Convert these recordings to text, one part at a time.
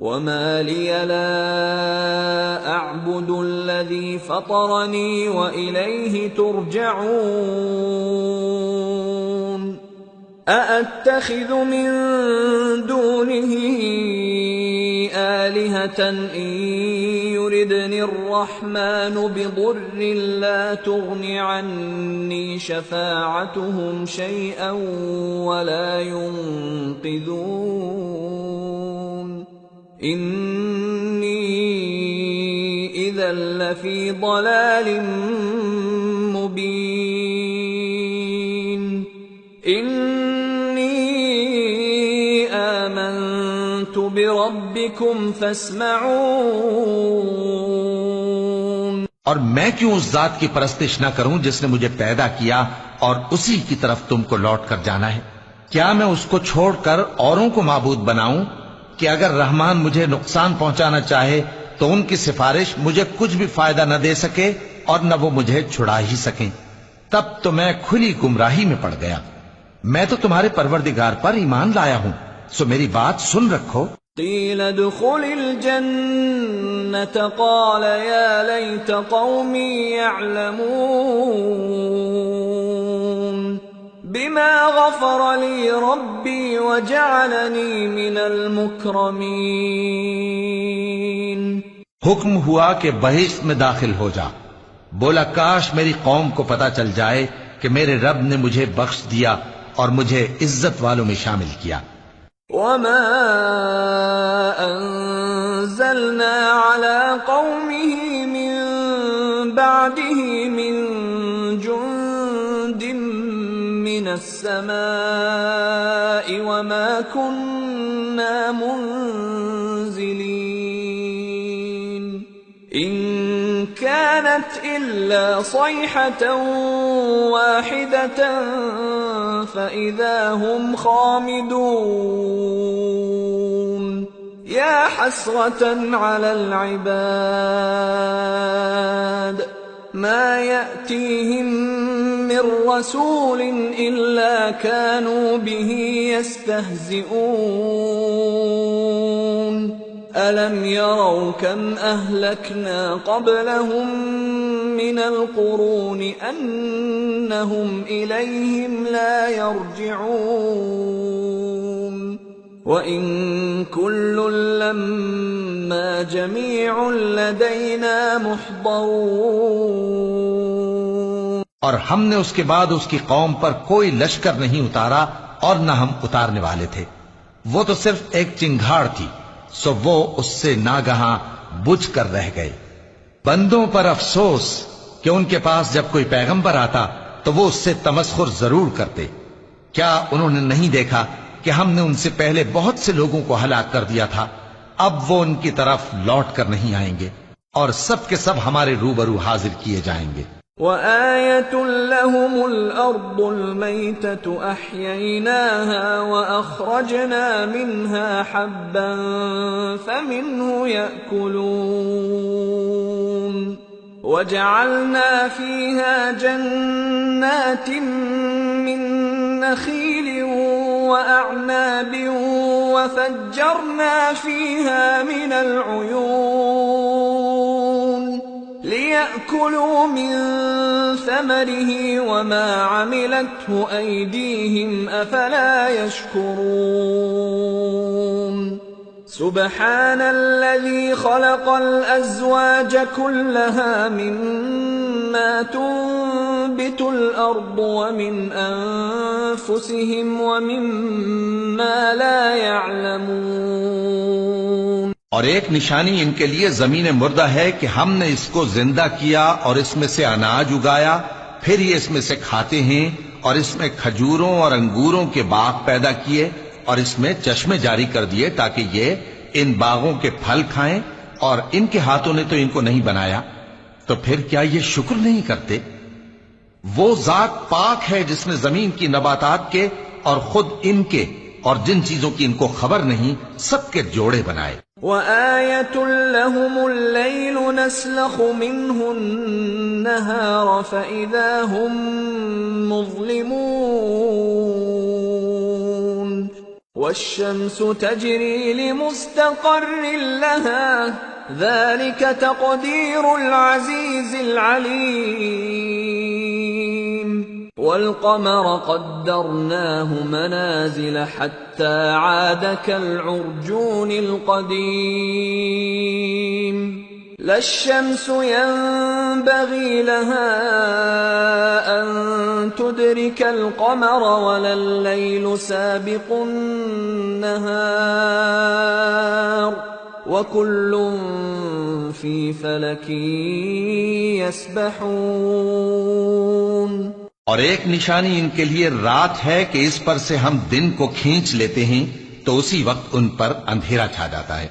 وما لي لا أعبد الذي فطرني وإليه ترجعون أأتخذ من دونه آلهة إن يردني الرحمن بضر لا تغن عني شفاعتهم شيئا ولا ينقذون إني إذا لفي ضلال مبين إني آمنت بربكم فاسمعون۔ اور میں کیوں اس ذات کی پرستش نہ کروں جس نے مجھے پیدا کیا اور اسی کی طرف تم کو لوٹ کر جانا ہے؟ کیا میں اس کو چھوڑ کر اوروں کو معبود بناؤں کہ اگر رحمان مجھے نقصان پہنچانا چاہے تو ان کی سفارش مجھے کچھ بھی فائدہ نہ دے سکے اور نہ وہ مجھے چھڑا ہی سکیں؟ تب تو میں کھلی گمراہی میں پڑ گیا۔ میں تو تمہارے پروردگار پر ایمان لایا ہوں، سو میری بات سن رکھو۔ قیل ادخل الجنة قال یا لیت قومی یعلمون بما غفر لی ربی وجعلنی من المکرمین۔ حکم ہوا کہ بہشت میں داخل ہو جا۔ بولا کاش میری قوم کو پتا چل جائے کہ میرے رب نے مجھے بخش دیا اور مجھے عزت والوں میں شامل کیا۔ وما انزلنا على قومه من بعده من جند من السماء وما كنا منزلين إن كانت إلا صيحة واحدة فإذا هم خامدون يا حسرة على العباد ما يأتيهم من رسول إلا كانوا به يستهزئون ألم يروا كم أهلكنا قبلهم من القرون أنهم إليهم لا يرجعون وإن كل لما جميع لدينا محضرون۔ اور ہم نے اس کے بعد اس کی قوم پر کوئی لشکر نہیں اتارا اور نہ ہم اتارنے والے تھے، وہ تو صرف ایک چنگھاڑ تھی، سو وہ اس سے ناگہاں بجھ کر رہ گئے۔ بندوں پر افسوس کہ ان کے پاس جب کوئی پیغمبر آتا تو وہ اس سے تمسخر ضرور کرتے۔ کیا انہوں نے نہیں دیکھا کہ ہم نے ان سے پہلے بہت سے لوگوں کو ہلاک کر دیا تھا؟ اب وہ ان کی طرف لوٹ کر نہیں آئیں گے اور سب کے سب ہمارے روبرو حاضر کیے جائیں گے۔ وآية لهم الأرض الميتة أحييناها وأخرجنا منها حبا فمنه يأكلون وجعلنا فيها جنات من نخيل وأعناب وفجرنا فيها من العيون ليأكلوا من ثمره وما عملته أيديهم أفلا يشكرون سبحان الذي خلق الأزواج كلها مما تنبت الأرض ومن أنفسهم ومما لا يعلمون۔ اور ایک نشانی ان کے لیے زمین مردہ ہے کہ ہم نے اس کو زندہ کیا اور اس میں سے اناج اگایا، پھر یہ اس میں سے کھاتے ہیں، اور اس میں کھجوروں اور انگوروں کے باغ پیدا کیے اور اس میں چشمے جاری کر دیے تاکہ یہ ان باغوں کے پھل کھائیں، اور ان کے ہاتھوں نے تو ان کو نہیں بنایا، تو پھر کیا یہ شکر نہیں کرتے؟ وہ ذات پاک ہے جس نے زمین کی نباتات کے اور خود ان کے اور جن چیزوں کی ان کو خبر نہیں سب کے جوڑے بنائے۔ وآية لهم الليل نسلخ منه النهار فإذا هم مظلمون۔ والشمس تجري لمستقر لها ذلك تقدير العزيز العليم والقمر قدرناه منازل حتى عاد كالعرجون القديم لا الشمس ينبغي لها أن تدرك القمر ولا الليل سابق النهار وكل في فلك يسبحون۔ اور ایک نشانی ان کے لیے رات ہے کہ اس پر سے ہم دن کو کھینچ لیتے ہیں تو اسی وقت ان پر اندھیرا چھا جاتا ہے،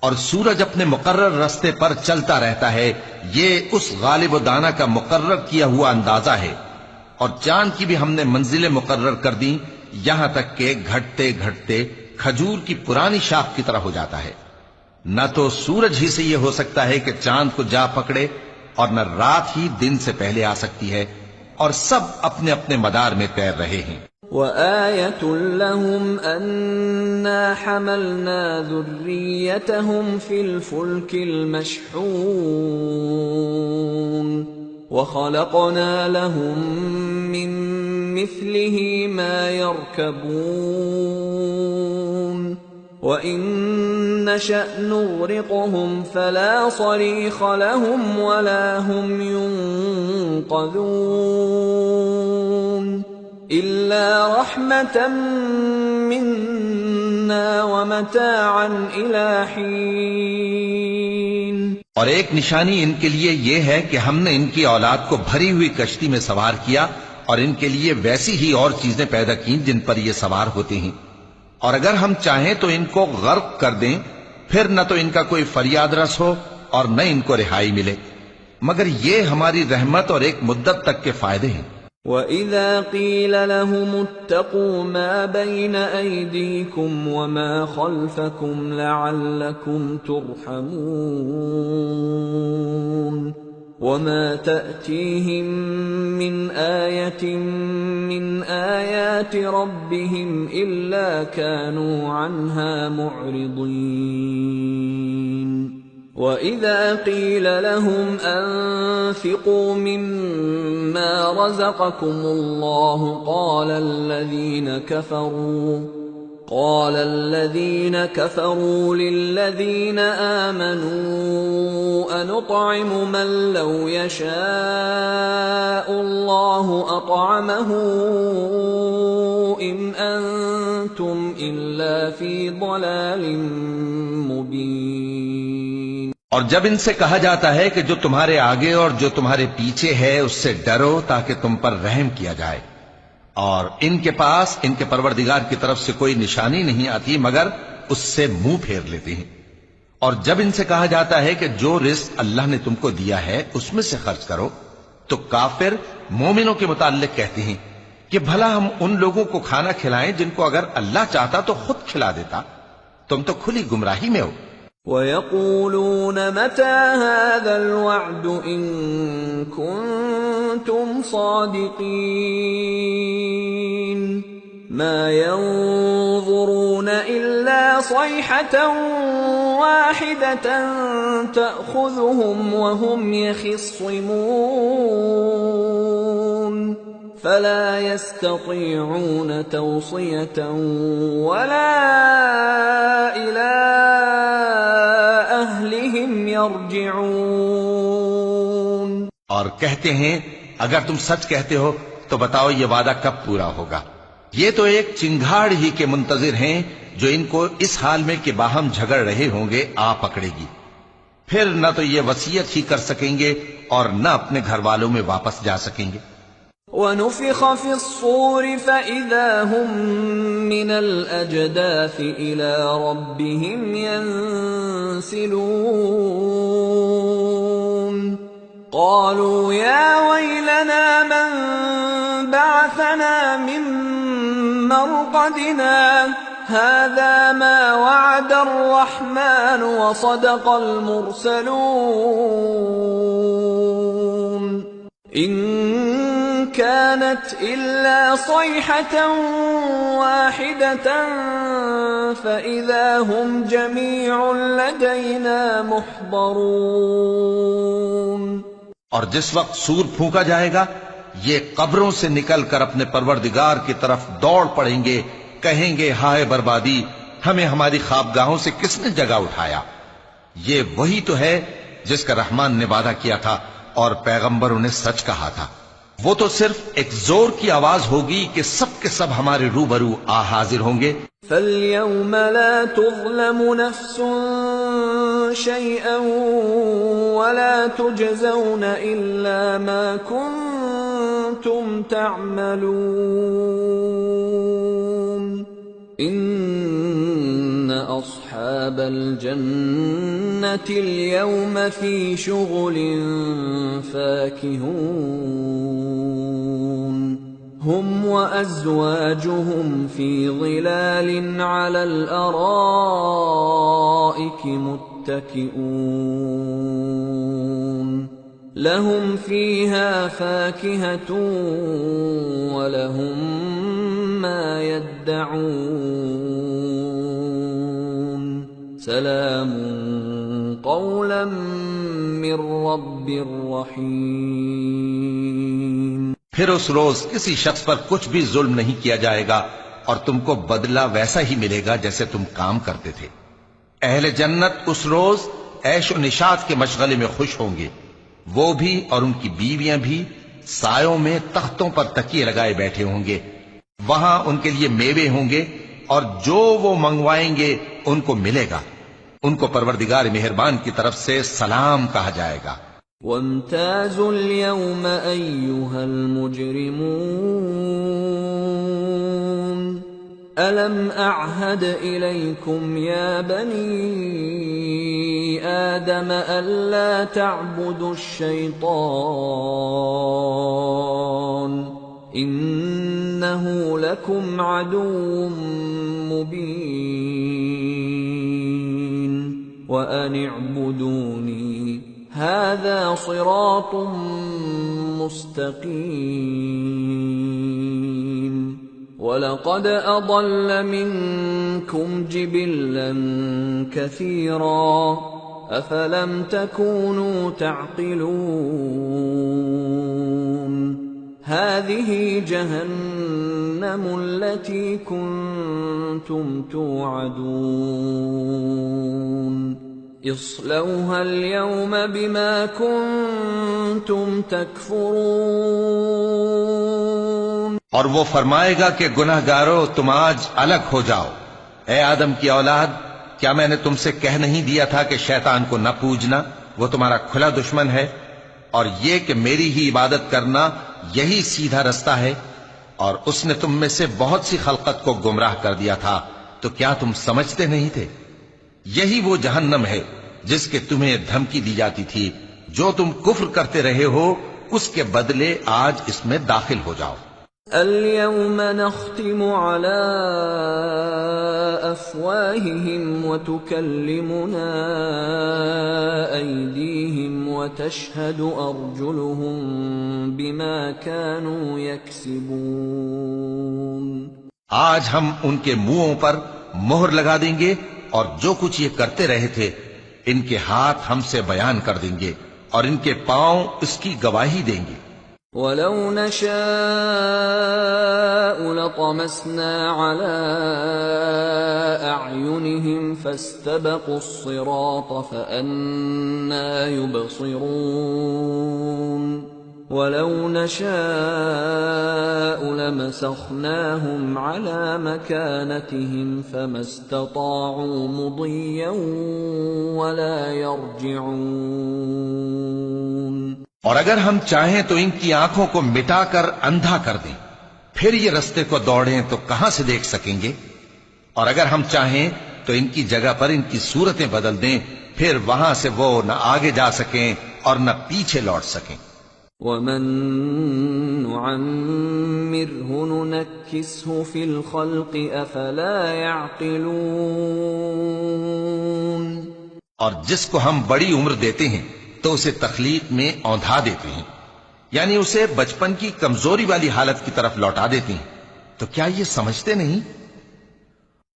اور سورج اپنے مقرر راستے پر چلتا رہتا ہے، یہ اس غالب و دانا کا مقرر کیا ہوا اندازہ ہے۔ اور چاند کی بھی ہم نے منزلیں مقرر کر دیں، یہاں تک کہ گھٹتے گھٹتے کھجور کی پرانی شاخ کی طرح ہو جاتا ہے۔ نہ تو سورج ہی سے یہ ہو سکتا ہے کہ چاند کو جا پکڑے، اور نہ رات ہی دن سے پہلے آ سکتی ہے، اور سب اپنے اپنے مدار میں تیر رہے ہیں۔ وآية لهم أنا حملنا ذريتهم في الفلك المشحون وخلقنا لهم من مثله ما يركبون وإن نشأ نغرقهم فلا صريخ لهم ولا هم ينقذون إلا رحمة منا ومتاعا إلى حين۔ اور ایک نشانی ان کے لیے یہ ہے کہ ہم نے ان کی اولاد کو بھری ہوئی کشتی میں سوار کیا، اور ان کے لیے ویسی ہی اور چیزیں پیدا کی جن پر یہ سوار ہوتے ہیں، اور اگر ہم چاہیں تو ان کو غرق کر دیں، پھر نہ تو ان کا کوئی فریاد رس ہو اور نہ ان کو رہائی ملے، مگر یہ ہماری رحمت اور ایک مدت تک کے فائدے ہیں۔ وَإِذَا قِيلَ لَهُمُ اتَّقُوا مَا بَيْنَ أَيْدِيكُمْ وَمَا خَلْفَكُمْ لَعَلَّكُمْ تُرْحَمُونَ وَمَا تَأْتِيهِمْ مِنْ آيَةٍ مِنْ آيَاتِ رَبِّهِمْ إِلَّا كَانُوا عَنْهَا مُعْرِضِينَ وَإِذَا قِيلَ لَهُمْ أَنفِقُوا مِمَّا رَزَقَكُمُ اللَّهُ قَالَ الَّذِينَ كَفَرُوا لِلَّذِينَ آمَنُوا أَنُطْعِمُ مَن لَّوْ يَشَاءُ اللَّهُ أَطْعَمَهُ إِنْ أَنتُمْ إِلَّا فِي ضَلَالٍ مُّبِينٍ۔ اور جب ان سے کہا جاتا ہے کہ جو تمہارے آگے اور جو تمہارے پیچھے ہے اس سے ڈرو تاکہ تم پر رحم کیا جائے، اور ان کے پاس ان کے پروردگار کی طرف سے کوئی نشانی نہیں آتی مگر اس سے منہ پھیر لیتے ہیں۔ اور جب ان سے کہا جاتا ہے کہ جو رزق اللہ نے تم کو دیا ہے اس میں سے خرچ کرو، تو کافر مومنوں کے متعلق کہتے ہیں کہ بھلا ہم ان لوگوں کو کھانا کھلائیں جن کو اگر اللہ چاہتا تو خود کھلا دیتا، تم تو کھلی گمراہی میں ہو۔ وَيَقُولُونَ مَتَى هَذَا الْوَعْدُ إِن كُنتُمْ صَادِقِينَ مَا يَنظُرُونَ إِلَّا صَيْحَةً وَاحِدَةً تَأْخُذُهُمْ وَهُمْ يَخِصِّمُونَ فَلَا يَسْتَطِيعُونَ تَوْصِيَةً وَلَا إِلَىٰ أَهْلِهِمْ يَرْجِعُونَ۔ اور کہتے ہیں اگر تم سچ کہتے ہو تو بتاؤ یہ وعدہ کب پورا ہوگا؟ یہ تو ایک چنگھاڑ ہی کے منتظر ہیں جو ان کو اس حال میں کہ باہم جھگڑ رہے ہوں گے آ پکڑے گی، پھر نہ تو یہ وصیت ہی کر سکیں گے اور نہ اپنے گھر والوں میں واپس جا سکیں گے۔ وَنُفِخَ فِي الصُّورِ فَإِذَا هُم مِّنَ الْأَجْدَاثِ إِلَىٰ رَبِّهِمْ يَنسِلُونَ قَالُوا يَا وَيْلَنَا مَن بَعَثَنَا مِن مَّرْقَدِنَا هَٰذَا مَا وَعَدَ الرَّحْمَٰنُ وَصَدَقَ الْمُرْسَلُونَ إِن كانت إلا صيحة واحدة فإذا هم جميع لدينا محضرون۔ اور جس وقت سور پھونکا جائے گا یہ قبروں سے نکل کر اپنے پروردگار کی طرف دوڑ پڑیں گے، کہیں گے ہائے بربادی، ہمیں ہماری خوابگاہوں سے کس نے جگہ اٹھایا۔ یہ وہی تو ہے جس کا رحمان نے وعدہ کیا تھا اور پیغمبروں نے سچ کہا تھا۔ وہ تو صرف ایک زور کی آواز ہوگی کہ سب کے سب ہمارے روبرو آ حاضر ہوں گے۔ فَالْيَوْمَ لَا تُظْلَمُ نَفْسٌ شَيْئًا وَلَا تُجْزَوْنَ إِلَّا مَا كُنتُمْ تَعْمَلُونَ إِنَّ أَصْحَابَ الْجَنَّةِ الْيَوْمَ فِي شُغُلٍ فَاكِهُونَ هُمْ وَأَزْوَاجُهُمْ فِي ظِلَالٍ عَلَى الْأَرَائِكِ مُتَّكِئُونَ لَهُمْ فِيهَا فَاكِهَةٌ وَلَهُمْ مَا يَدَّعُونَ سَلَامٌ قَوْلًا مِّن رَّبٍّ رَّحِيمٍ۔ پھر اس روز کسی شخص پر کچھ بھی ظلم نہیں کیا جائے گا اور تم کو بدلہ ویسا ہی ملے گا جیسے تم کام کرتے تھے۔ اہل جنت اس روز عیش و نشاط کے مشغلے میں خوش ہوں گے، وہ بھی اور ان کی بیویاں بھی سایوں میں تختوں پر تکیے لگائے بیٹھے ہوں گے، وہاں ان کے لیے میوے ہوں گے اور جو وہ منگوائیں گے ان کو ملے گا، ان کو پروردگار مہربان کی طرف سے سلام کہا جائے گا۔ وَامْتَازُوا الْيَوْمَ أَيُّهَا الْمُجْرِمُونَ أَلَمْ أَعْهَدْ إِلَيْكُمْ يَا بَنِي آدَمَ أَلَّا تَعْبُدُوا الشَّيْطَانَ إِنَّهُ لَكُمْ عَدُوٌّ مُّبِينٌ وَأَنِ اعْبُدُونِي هَذَا صِرَاطٌ مُّسْتَقِيمٌ وَلَقَدْ أَضَلَّ مِنكُمْ جِبِلًّا كَثِيرًا أَفَلَمْ تَكُونُوا تَعْقِلُونَ هَذِهِ جَهَنَّمُ الَّتِي كُنتُمْ تُوعَدُونَ اصْلَوْهَا الْيَوْمَ بِمَا كُنتُمْ تَكْفُرُونَ اور وہ فرمائے گا کہ گناہ گارو تم آج الگ ہو جاؤ۔ اے آدم کی اولاد، کیا میں نے تم سے کہہ نہیں دیا تھا کہ شیطان کو نہ پوجنا، وہ تمہارا کھلا دشمن ہے، اور یہ کہ میری ہی عبادت کرنا یہی سیدھا رستہ ہے، اور اس نے تم میں سے بہت سی خلقت کو گمراہ کر دیا تھا، تو کیا تم سمجھتے نہیں تھے؟ یہی وہ جہنم ہے جس کے تمہیں دھمکی دی جاتی تھی، جو تم کفر کرتے رہے ہو اس کے بدلے آج اس میں داخل ہو جاؤ۔ اليوم نختم على أفواههم وتكلمنا أيديهم وتشهد أرجلهم بما كانوا يكسبون۔ آج ہم ان کے منہوں پر مہر لگا دیں گے اور جو کچھ یہ کرتے رہے تھے ان کے ہاتھ ہم سے بیان کر دیں گے اور ان کے پاؤں اس کی گواہی دیں گے۔ وَلَوْ نَشَاءُ لَطَمَسْنَا عَلَىٰ أَعْيُنِهِمْ فَاسْتَبَقُوا الصِّرَاطَ فَأَنَّىٰ يُبْصِرُونَ وَلَوْ نَشَاءُ لَمَسَخْنَاهُمْ عَلَىٰ مَكَانَتِهِمْ فَمَا اسْتَطَاعُوا مُضِيًّا وَلَا يَرْجِعُونَ۔ اور اگر ہم چاہیں تو ان کی آنکھوں کو مٹا کر اندھا کر دیں، پھر یہ رستے کو دوڑیں تو کہاں سے دیکھ سکیں گے؟ اور اگر ہم چاہیں تو ان کی جگہ پر ان کی صورتیں بدل دیں، پھر وہاں سے وہ نہ آگے جا سکیں اور نہ پیچھے لوٹ سکیں۔ وَمَن نُّعَمِّرْهُ نُنَكِّسْهُ فِي الْخَلْقِ أَفَلَا يَعْقِلُونَ۔ اور جس کو ہم بڑی عمر دیتے ہیں تو اسے تخلیق میں اوندھا دیتے ہیں، یعنی اسے بچپن کی کمزوری والی حالت کی طرف لوٹا دیتی ہیں. تو کیا یہ سمجھتے نہیں؟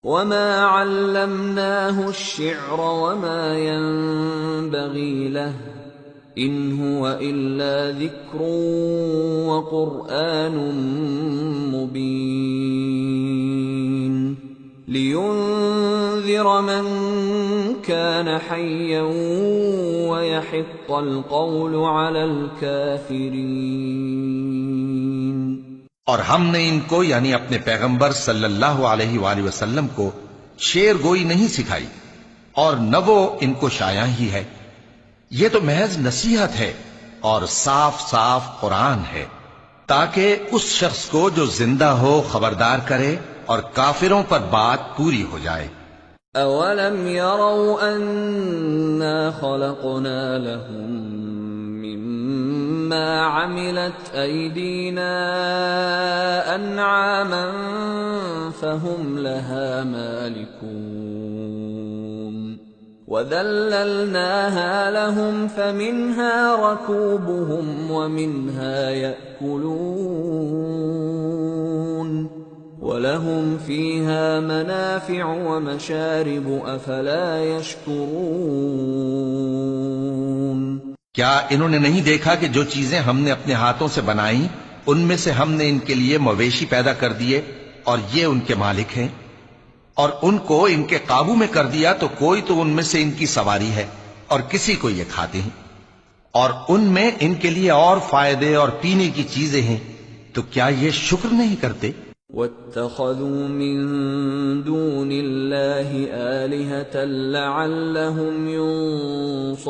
وما علمناه الشعر وما ينبغي له إن هو إلا ذكر وقرآن مبين لينذر من كان حيا ويحق القول على الكافرين. اور ہم نے ان کو یعنی اپنے پیغمبر صلی اللہ علیہ وآلہ وسلم کو شعر گوئی نہیں سکھائی اور نہ وہ ان کو شایع ہی ہے. یہ تو محض نصیحت ہے اور صاف صاف قرآن ہے تاکہ اس شخص کو جو زندہ ہو خبردار کرے اور کافروں پر بات پوری ہو جائے. اولم يروا انا خلقنا لهم مما عملت ايدينا انعاما فهم لها مالكون وذللناها لهم فمنها ركوبهم ومنها يأكلون وَلَهُمْ فِيهَا مَنَافِعُ وَمَشَارِبُ أَفَلَا يَشْكُرُونَ. کیا انہوں نے نہیں دیکھا کہ جو چیزیں ہم نے اپنے ہاتھوں سے بنائیں ان میں سے ہم نے ان کے لیے مویشی پیدا کر دیے اور یہ ان کے مالک ہیں، اور ان کو ان کے قابو میں کر دیا تو کوئی تو ان میں سے ان کی سواری ہے اور کسی کو یہ کھاتے ہیں، اور ان میں ان کے لیے اور فائدے اور پینے کی چیزیں ہیں، تو کیا یہ شکر نہیں کرتے؟ وَاتَّخَذُوا مِن دُونِ اللَّهِ آلِهَةً لَعَلَّهُمْ يُنصَرُونَ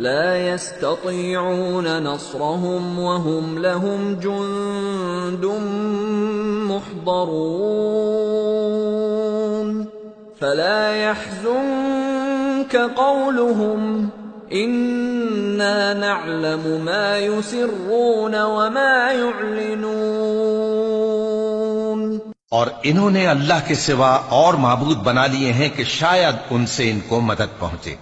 لَا يَسْتَطِيعُونَ نَصْرَهُمْ وَهُمْ لَهُمْ جُندٌ مُحْضَرُونَ فَلَا يَحْزُنكَ قَوْلُهُمْ اِنَّا نَعْلَمُ مَا يُسِرُّونَ وَمَا يُعْلِنُونَ. اور انہوں نے اللہ کے سوا اور معبود بنا لیے ہیں کہ شاید ان سے ان کو مدد پہنچے،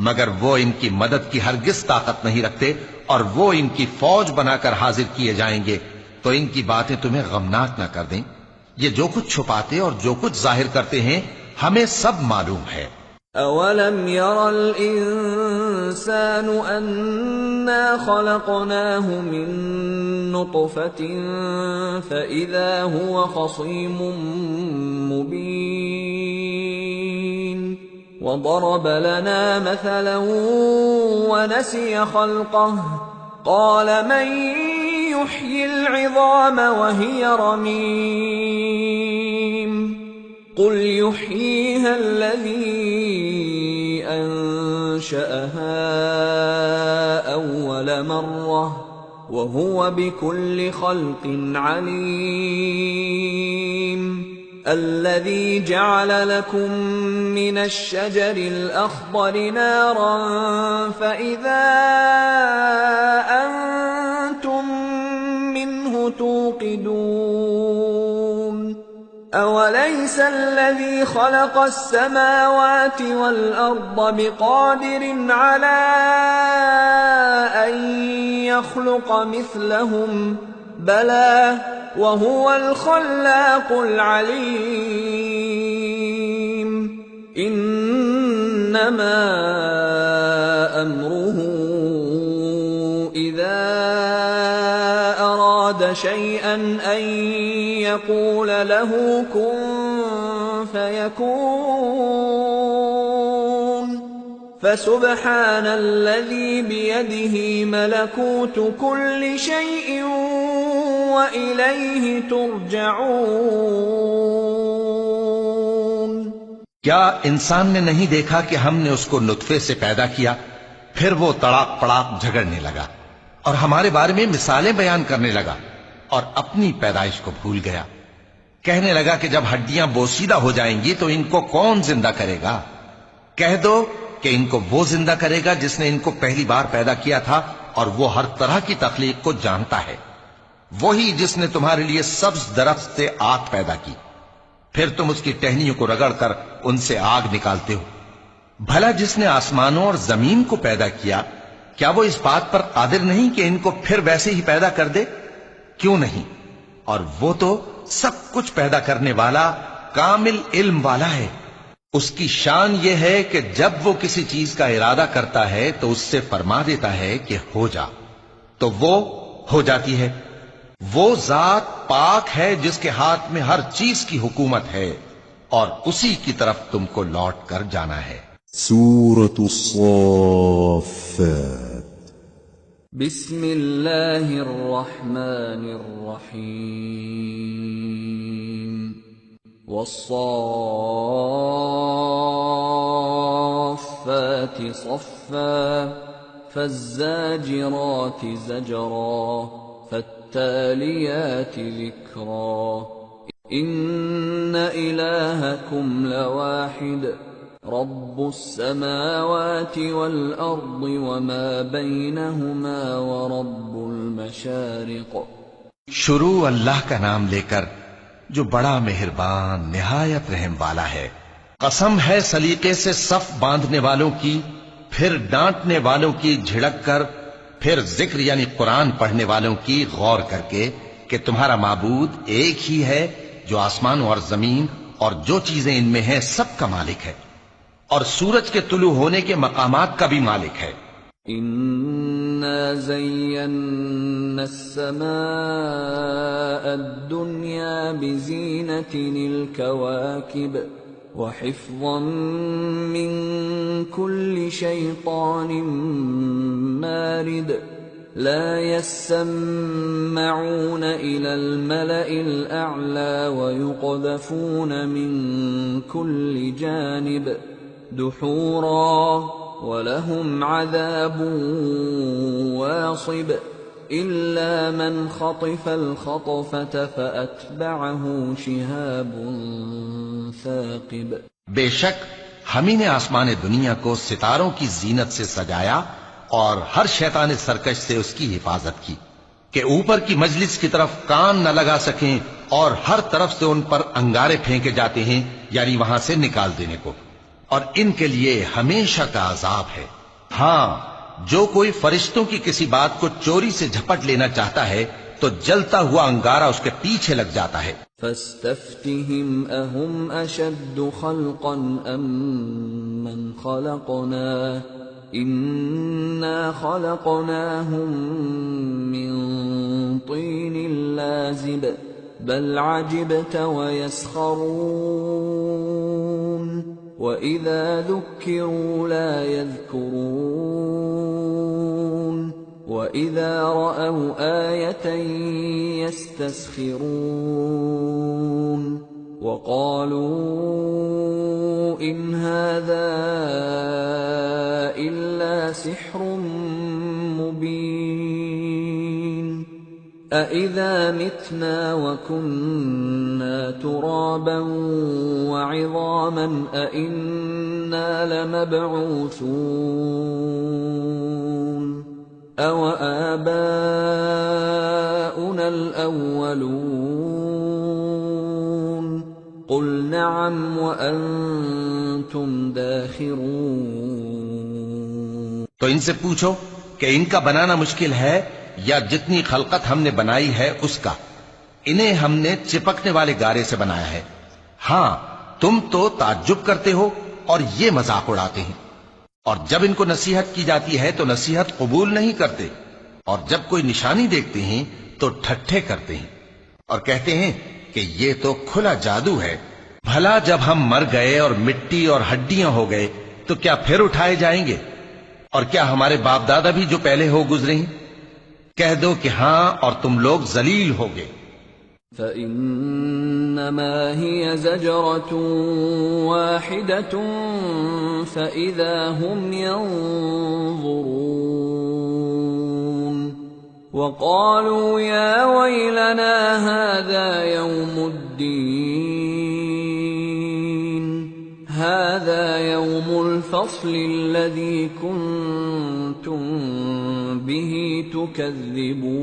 مگر وہ ان کی مدد کی ہرگز طاقت نہیں رکھتے، اور وہ ان کی فوج بنا کر حاضر کیے جائیں گے تو ان کی باتیں تمہیں غمناک نہ کر دیں. یہ جو کچھ چھپاتے اور جو کچھ ظاہر کرتے ہیں ہمیں سب معلوم ہے. اولم ير الانسان انا خلقناه من نطفة فاذا هو خصيم مبين وضرب لنا مثلا ونسي خلقه قال من يحيي العظام وهي رميم قل يحييها الذي أنشأها أول مرة وهو بكل خلق عليم الذي جعل لكم من الشجر الأخضر نارا فإذا أنتم منه توقدون أوليس الذي خلق السماوات والأرض بقادر على أن يخلق مثلهم بلى وهو الخلاق العليم إنما أمره إذا أراد شيئا أن يقول له كن فيكون فسبحان الذي بيده ملكوت كل شيء وإليه ترجعون. کیا انسان نے نہیں دیکھا کہ ہم نے اس کو نطفے سے پیدا کیا، پھر وہ تڑاک پڑاک جھگڑنے لگا اور ہمارے بارے میں مثالیں بیان کرنے لگا اور اپنی پیدائش کو بھول گیا. کہنے لگا کہ جب ہڈیاں بوسیدہ ہو جائیں گی تو ان کو کون زندہ کرے گا؟ کہہ دو کہ ان کو وہ زندہ کرے گا جس نے ان کو پہلی بار پیدا کیا تھا، اور وہ ہر طرح کی تخلیق کو جانتا ہے. وہی جس نے تمہارے لیے سبز درخت سے آگ پیدا کی، پھر تم اس کی ٹہنیوں کو رگڑ کر ان سے آگ نکالتے ہو. بھلا جس نے آسمانوں اور زمین کو پیدا کیا، کیا وہ اس بات پر قادر نہیں کہ ان کو پھر ویسے ہی پیدا کر دے؟ کیوں نہیں؟ اور وہ تو سب کچھ پیدا کرنے والا کامل علم والا ہے۔ اس کی شان یہ ہے کہ جب وہ کسی چیز کا ارادہ کرتا ہے تو اس سے فرما دیتا ہے کہ ہو جا، تو وہ ہو جاتی ہے۔ وہ ذات پاک ہے جس کے ہاتھ میں ہر چیز کی حکومت ہے، اور اسی کی طرف تم کو لوٹ کر جانا ہے۔ سورة الصافات بسم اللہ الرحمن الرحیم والصافات صفا فالزاجرات زجرا فالتاليات ذكرا إن إلهكم لواحد رب السماوات والأرض وما بينهما ورب المشارق۔ شروع اللہ کا نام لے کر جو بڑا مہربان نہایت رحم والا ہے۔ قسم ہے سلیقے سے صف باندھنے والوں کی، پھر ڈانٹنے والوں کی جھڑک کر، پھر ذکر یعنی قرآن پڑھنے والوں کی غور کر کے کہ تمہارا معبود ایک ہی ہے جو آسمانوں اور زمین اور جو چیزیں ان میں ہیں سب کا مالک ہے، اور سورج کے طلوع ہونے کے مقامات کا بھی مالک ہے۔ إنا زينا السماء الدنيا بزينة الكواكب وحفظا من كل شيطان مارد لا يسمعون إلى الملأ الأعلى ويقذفون من كل جانب دحورا وَلَهُمْ عَذَابٌ وَاصِبٌ إِلَّا مَنْ خَطِفَ الْخَطْفَةَ فَأَتْبَعَهُ شِهَابٌ ثَاقِبٌ۔ بے شک ہم ہی نے آسمان دنیا کو ستاروں کی زینت سے سجایا اور ہر شیطان سرکش سے اس کی حفاظت کی کہ اوپر کی مجلس کی طرف کان نہ لگا سکیں، اور ہر طرف سے ان پر انگارے پھینکے جاتے ہیں، یعنی وہاں سے نکال دینے کو، اور ان کے لیے ہمیشہ کا عذاب ہے۔ ہاں، جو کوئی فرشتوں کی کسی بات کو چوری سے جھپٹ لینا چاہتا ہے تو جلتا ہوا انگارہ اس کے پیچھے لگ جاتا ہے۔ فاستفتهم أهم أشد خلقا أم من خلقنا إنا خلقناهم من طين لازب بل عجبت ويسخرون وَإِذَا ذُكِّرُوا لَا يَذْكُرُونَ وَإِذَا رَأَوْا آيَةً يَسْتَسْخِرُونَ وَقَالُوا إِنْ هَذَا إِلَّا سِحْرٌ مُبِينٌ أَإِذَا مِتْنَا وَكُنَّا تُرَابًا وَعِظَامًا أَإِنَّا لَمَبْعُوثُونَ أَوَآبَاؤُنَا الْأَوَّلُونَ قُلْ نَعَمْ وَأَنْتُمْ دَاخِرُونَ۔ تو ان سے پوچھو کہ ان کا بنانا مشکل ہے یا جتنی خلقت ہم نے بنائی ہے اس کا؟ انہیں ہم نے چپکنے والے گارے سے بنایا ہے۔ ہاں، تم تو تعجب کرتے ہو اور یہ مذاق اڑاتے ہیں، اور جب ان کو نصیحت کی جاتی ہے تو نصیحت قبول نہیں کرتے، اور جب کوئی نشانی دیکھتے ہیں تو ٹھٹھے کرتے ہیں اور کہتے ہیں کہ یہ تو کھلا جادو ہے۔ بھلا جب ہم مر گئے اور مٹی اور ہڈیاں ہو گئے تو کیا پھر اٹھائے جائیں گے؟ اور کیا ہمارے باپ دادا بھی جو پہلے ہو گزرے ہیں؟ کہہ دو کہ ہاں، اور تم لوگ ذلیل ہوگے۔ فَإِنَّمَا هِيَ زَجْرَةٌ وَاحِدَةٌ فَإِذَا هُمْ يَنظُرُونَ وَقَالُوا يَا وَيْلَنَا هَذَا يَوْمُ الدِّينِ هَذَا يَوْمُ الْفَصْلِ الَّذِي كُنْتُمْ بِهِ تُكَذِّبُونَ۔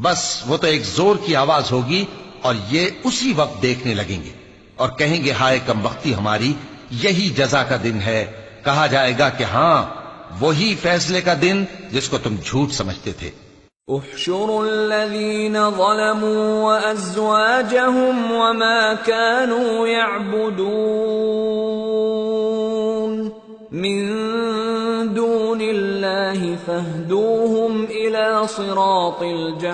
بس وہ تو ایک زور کی آواز ہوگی اور یہ اسی وقت دیکھنے لگیں گے اور کہیں گے ہائے کم بختی ہماری، یہی جزا کا دن ہے۔ کہا جائے گا کہ ہاں، وہی فیصلے کا دن جس کو تم جھوٹ سمجھتے تھے۔ احشروا الذين ظلموا وأزواجهم وما كانوا يعبدون من دون الله فاهدوهم إلى صراط الجحيم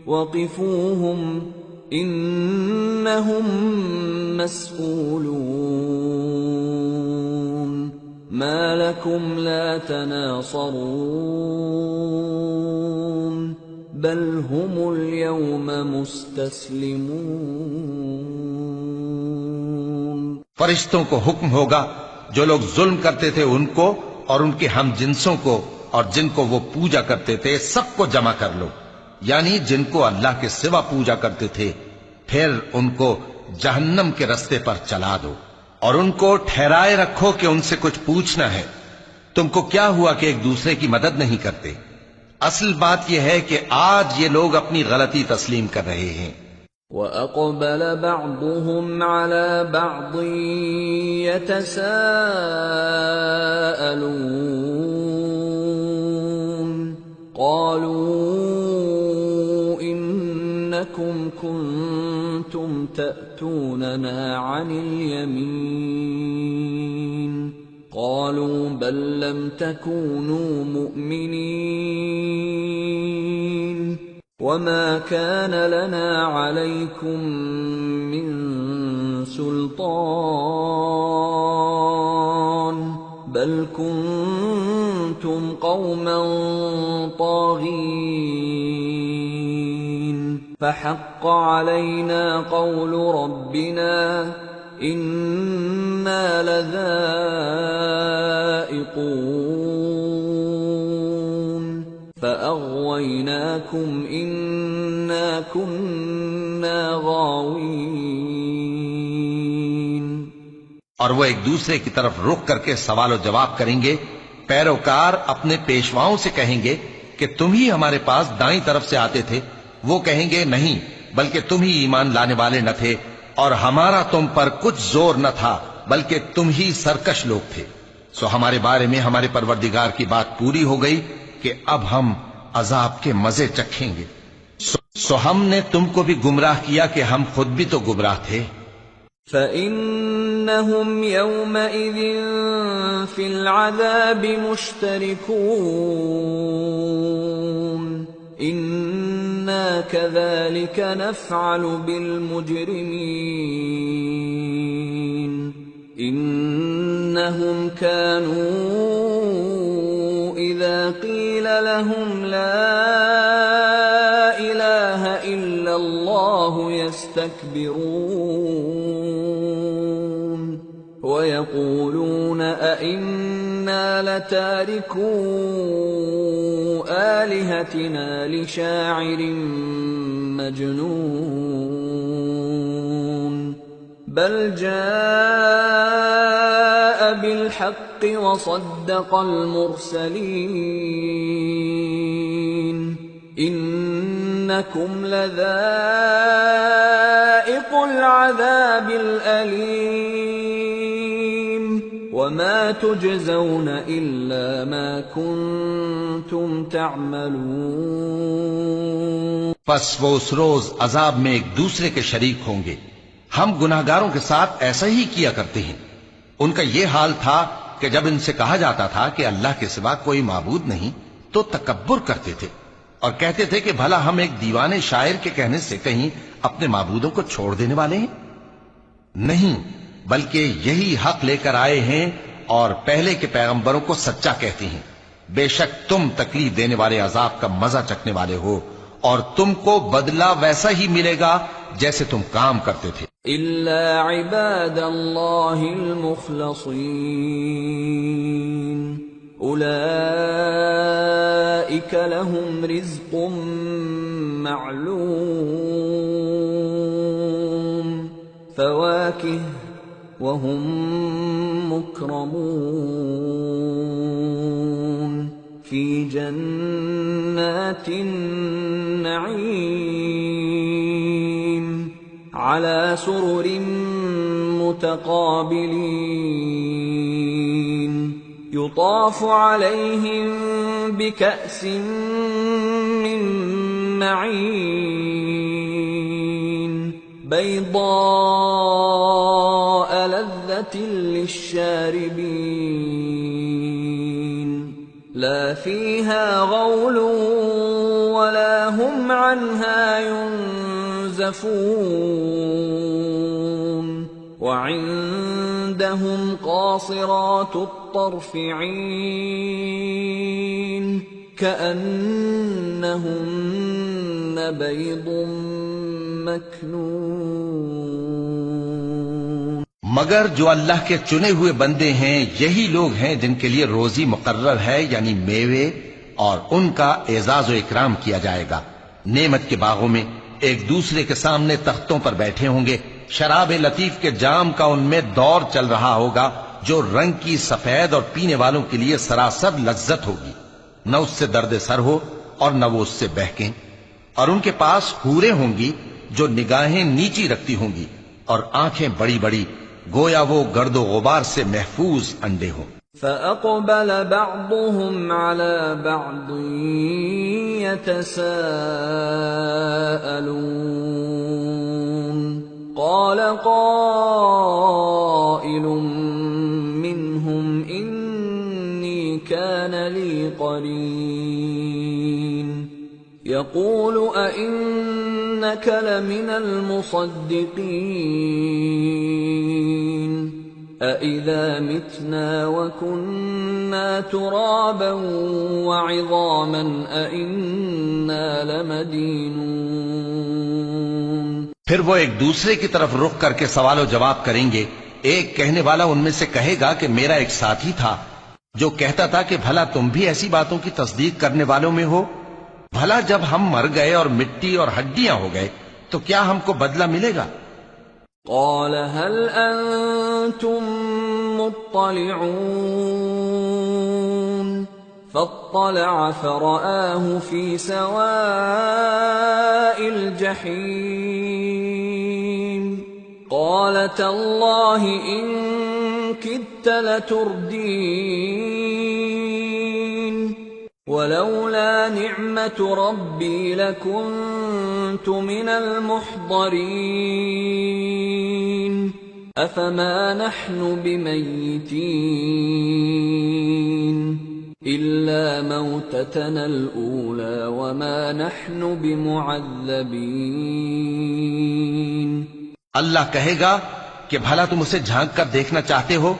وقفوهم إنهم مسئولون ما لكم لا تناصرون بل هم اليوم مستسلمون۔ فرشتوں کو حکم ہوگا جو لوگ ظلم کرتے تھے ان کو اور ان کے ہم جنسوں کو اور جن کو وہ پوجا کرتے تھے سب کو جمع کر لو، یعنی جن کو اللہ کے سوا پوجا کرتے تھے، پھر ان کو جہنم کے رستے پر چلا دو اور ان کو ٹھہرائے رکھو کہ ان سے کچھ پوچھنا ہے۔ تم کو کیا ہوا کہ ایک دوسرے کی مدد نہیں کرتے؟ اصل بات یہ ہے کہ آج یہ لوگ اپنی غلطی تسلیم کر رہے ہیں۔ وَأَقْبَلَ بَعْضُهُمْ عَلَى بَعْضٍ يَتَسَاءَلُونَ قَالُوا إِنَّكُمْ كُنتُمْ تَأْتُونَنَا عَنِ الْيَمِينِ قَالُوا بَل لَّمْ تَكُونُوا مُؤْمِنِينَ وَمَا كَانَ لَنَا عَلَيْكُمْ مِنْ سُلْطَانٍ بَلْ كُنْتُمْ قَوْمًا طَاغِينَ فَحَقَّ عَلَيْنَا قَوْلُ رَبِّنَا إِنَّا لَذَائِقُونَ فَأَغْوَيْنَاكُمْ إِنَّا كُنَّا غَاوِينَ۔ اور وہ ایک دوسرے کی طرف رخ کر کے سوال و جواب کریں گے۔ پیروکار اپنے پیشواؤں سے کہیں گے کہ تم ہی ہمارے پاس دائیں طرف سے آتے تھے۔ وہ کہیں گے نہیں، بلکہ تم ہی ایمان لانے والے نہ تھے اور ہمارا تم پر کچھ زور نہ تھا، بلکہ تم ہی سرکش لوگ تھے۔ سو ہمارے بارے میں ہمارے پروردگار کی بات پوری ہو گئی کہ اب ہم عذاب کے مزے چکھیں گے۔ سو ہم نے تم کو بھی گمراہ کیا کہ ہم خود بھی تو گمراہ تھے۔ فَإِنَّهُمْ يَوْمَئِذٍ فِي الْعَذَابِ مُشْتَرِكُونَ إِنَّا كَذَلِكَ نَفْعَلُ بِالْمُجْرِمِينَ إِنَّهُمْ كَانُوا إِذَا قِيلَ لَهُمْ لَا إِلَٰهَ إِلَّا اللَّهُ يَسْتَكْبِرُونَ وَيَقُولُونَ أَإِنَّا لَتَارِكُو آلِهَتِنَا لِشَاعِرٍ مَجْنُونٍ بَلْ جَاءَ بِالْحَقِّ وَصَدَّقَ الْمُرْسَلِينَ إِنَّكُمْ لَذَائِقُو الْعَذَابِ الْأَلِيمِ وَمَا تُجْزَوْنَ إِلَّا مَا كُنتُمْ تَعْمَلُونَ۔ پس وہ اس روز عذاب میں ایک دوسرے کے شریک ہوں گے۔ ہم گناہگاروں کے ساتھ ایسا ہی کیا کرتے ہیں۔ ان کا یہ حال تھا کہ جب ان سے کہا جاتا تھا کہ اللہ کے سوا کوئی معبود نہیں تو تکبر کرتے تھے اور کہتے تھے کہ بھلا ہم ایک دیوانے شاعر کے کہنے سے کہیں اپنے معبودوں کو چھوڑ دینے والے ہیں؟ نہیں، بلکہ یہی حق لے کر آئے ہیں اور پہلے کے پیغمبروں کو سچا کہتے ہیں۔ بے شک تم تکلیف دینے والے عذاب کا مزہ چکھنے والے ہو اور تم کو بدلہ ویسا ہی ملے گا جیسے تم کام کرتے تھے۔ إِلَّا عِبَادَ اللَّهِ الْمُخْلَصِينَ أُولَئِكَ لَهُمْ رِزْقٌ مَّعْلُومٌ فَوَاكِهُ وَهُمْ مُكْرَمُونَ فِي جَنَّاتِ النَّعِيمِ عَلَى سُرُرٍ متقابلين يطاف عليهم بكأس من معين بيضاء لذة للشاربين لا فيها غول ولا هم عنها ينزفون وعندهم قاصرات الطرف عين كأنهن بيض مكنون. مگر جو اللہ کے چنے ہوئے بندے ہیں یہی لوگ ہیں جن کے لیے روزی مقرر ہے، یعنی میوے، اور ان کا اعزاز و اکرام کیا جائے گا. نعمت کے باغوں میں ایک دوسرے کے سامنے تختوں پر بیٹھے ہوں گے. شراب لطیف کے جام کا ان میں دور چل رہا ہوگا جو رنگ کی سفید اور پینے والوں کے لیے سراسر لذت ہوگی. نہ اس سے درد سر ہو اور نہ وہ اس سے بہکیں. اور ان کے پاس حوریں ہوں گی جو نگاہیں نیچی رکھتی ہوں گی اور آنکھیں بڑی بڑی، گویا وہ گرد و غبار سے محفوظ انڈے ہوں. فَأَقْبَلَ بَعْضُهُمْ عَلَى بَعْضٍ يَتَسَاءَلُونَ قَالَ قَائِلٌ مِّنْهُمْ إِنِّي كَانَ لِي قَرِينٌ يَقُولُ أَإِنَّكَ لَمِنَ الْمُصَدِّقِينَ أَإِذَا مِتْنَا وَكُنَّا تُرَابًا وَعِظَامًا أَإِنَّا لَمَدِينُونَ. پھر وہ ایک دوسرے کی طرف رخ کر کے سوال و جواب کریں گے. ایک کہنے والا ان میں سے کہے گا کہ میرا ایک ساتھی تھا جو کہتا تھا کہ بھلا تم بھی ایسی باتوں کی تصدیق کرنے والوں میں ہو؟ بھلا جب ہم مر گئے اور مٹی اور ہڈیاں ہو گئے تو کیا ہم کو بدلہ ملے گا؟ قال هل أنتم مطلعون فاطلع فرآه في سواء الجحيم قال تالله إن كدت لتردين ولولا نعمة ربي لكنت من المحضرين أفما نحن بميتين إلا موتتنا الأولى وما نحن بمعذبين. اللہ کہے گا کہ بھلا تم اسے جھانک کر دیکھنا چاہتے ہو؟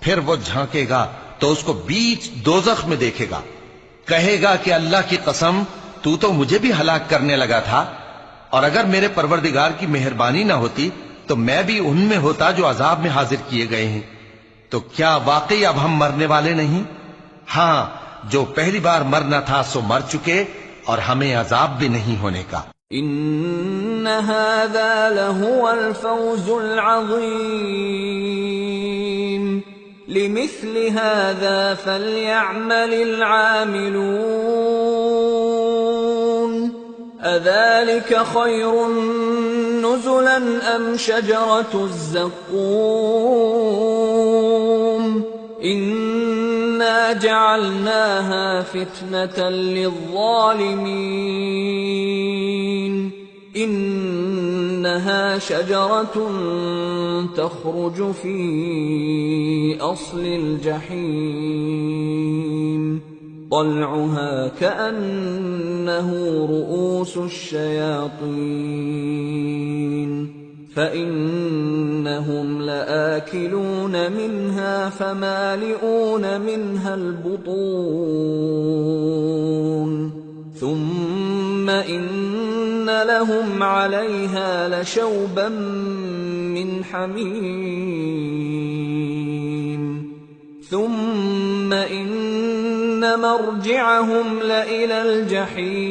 پھر وہ جھانکے گا تو اس کو بیچ دوزخ میں دیکھے گا. کہے گا کہ اللہ کی قسم تو مجھے بھی ہلاک کرنے لگا تھا، اور اگر میرے پروردگار کی مہربانی نہ ہوتی تو میں بھی ان میں ہوتا جو عذاب میں حاضر کیے گئے ہیں. تو کیا واقعی اب ہم مرنے والے نہیں؟ ہاں، جو پہلی بار مرنا تھا سو مر چکے اور ہمیں عذاب بھی نہیں ہونے کا. ان هذا لهو الفوز العظيم لمثل هذا فليعمل العاملون أذلك خير نزلا أم شجرة الزقوم إنا جعلناها فتنة للظالمين إنها شجرة تخرج في أصل الجحيم طلعها كأنه رؤوس الشياطين فإنهم لآكلون منها فمالئون منها البطون ثم إن لهم عليها لشوبا من حميم ثم إن مرجعهم لإلى الجحيم.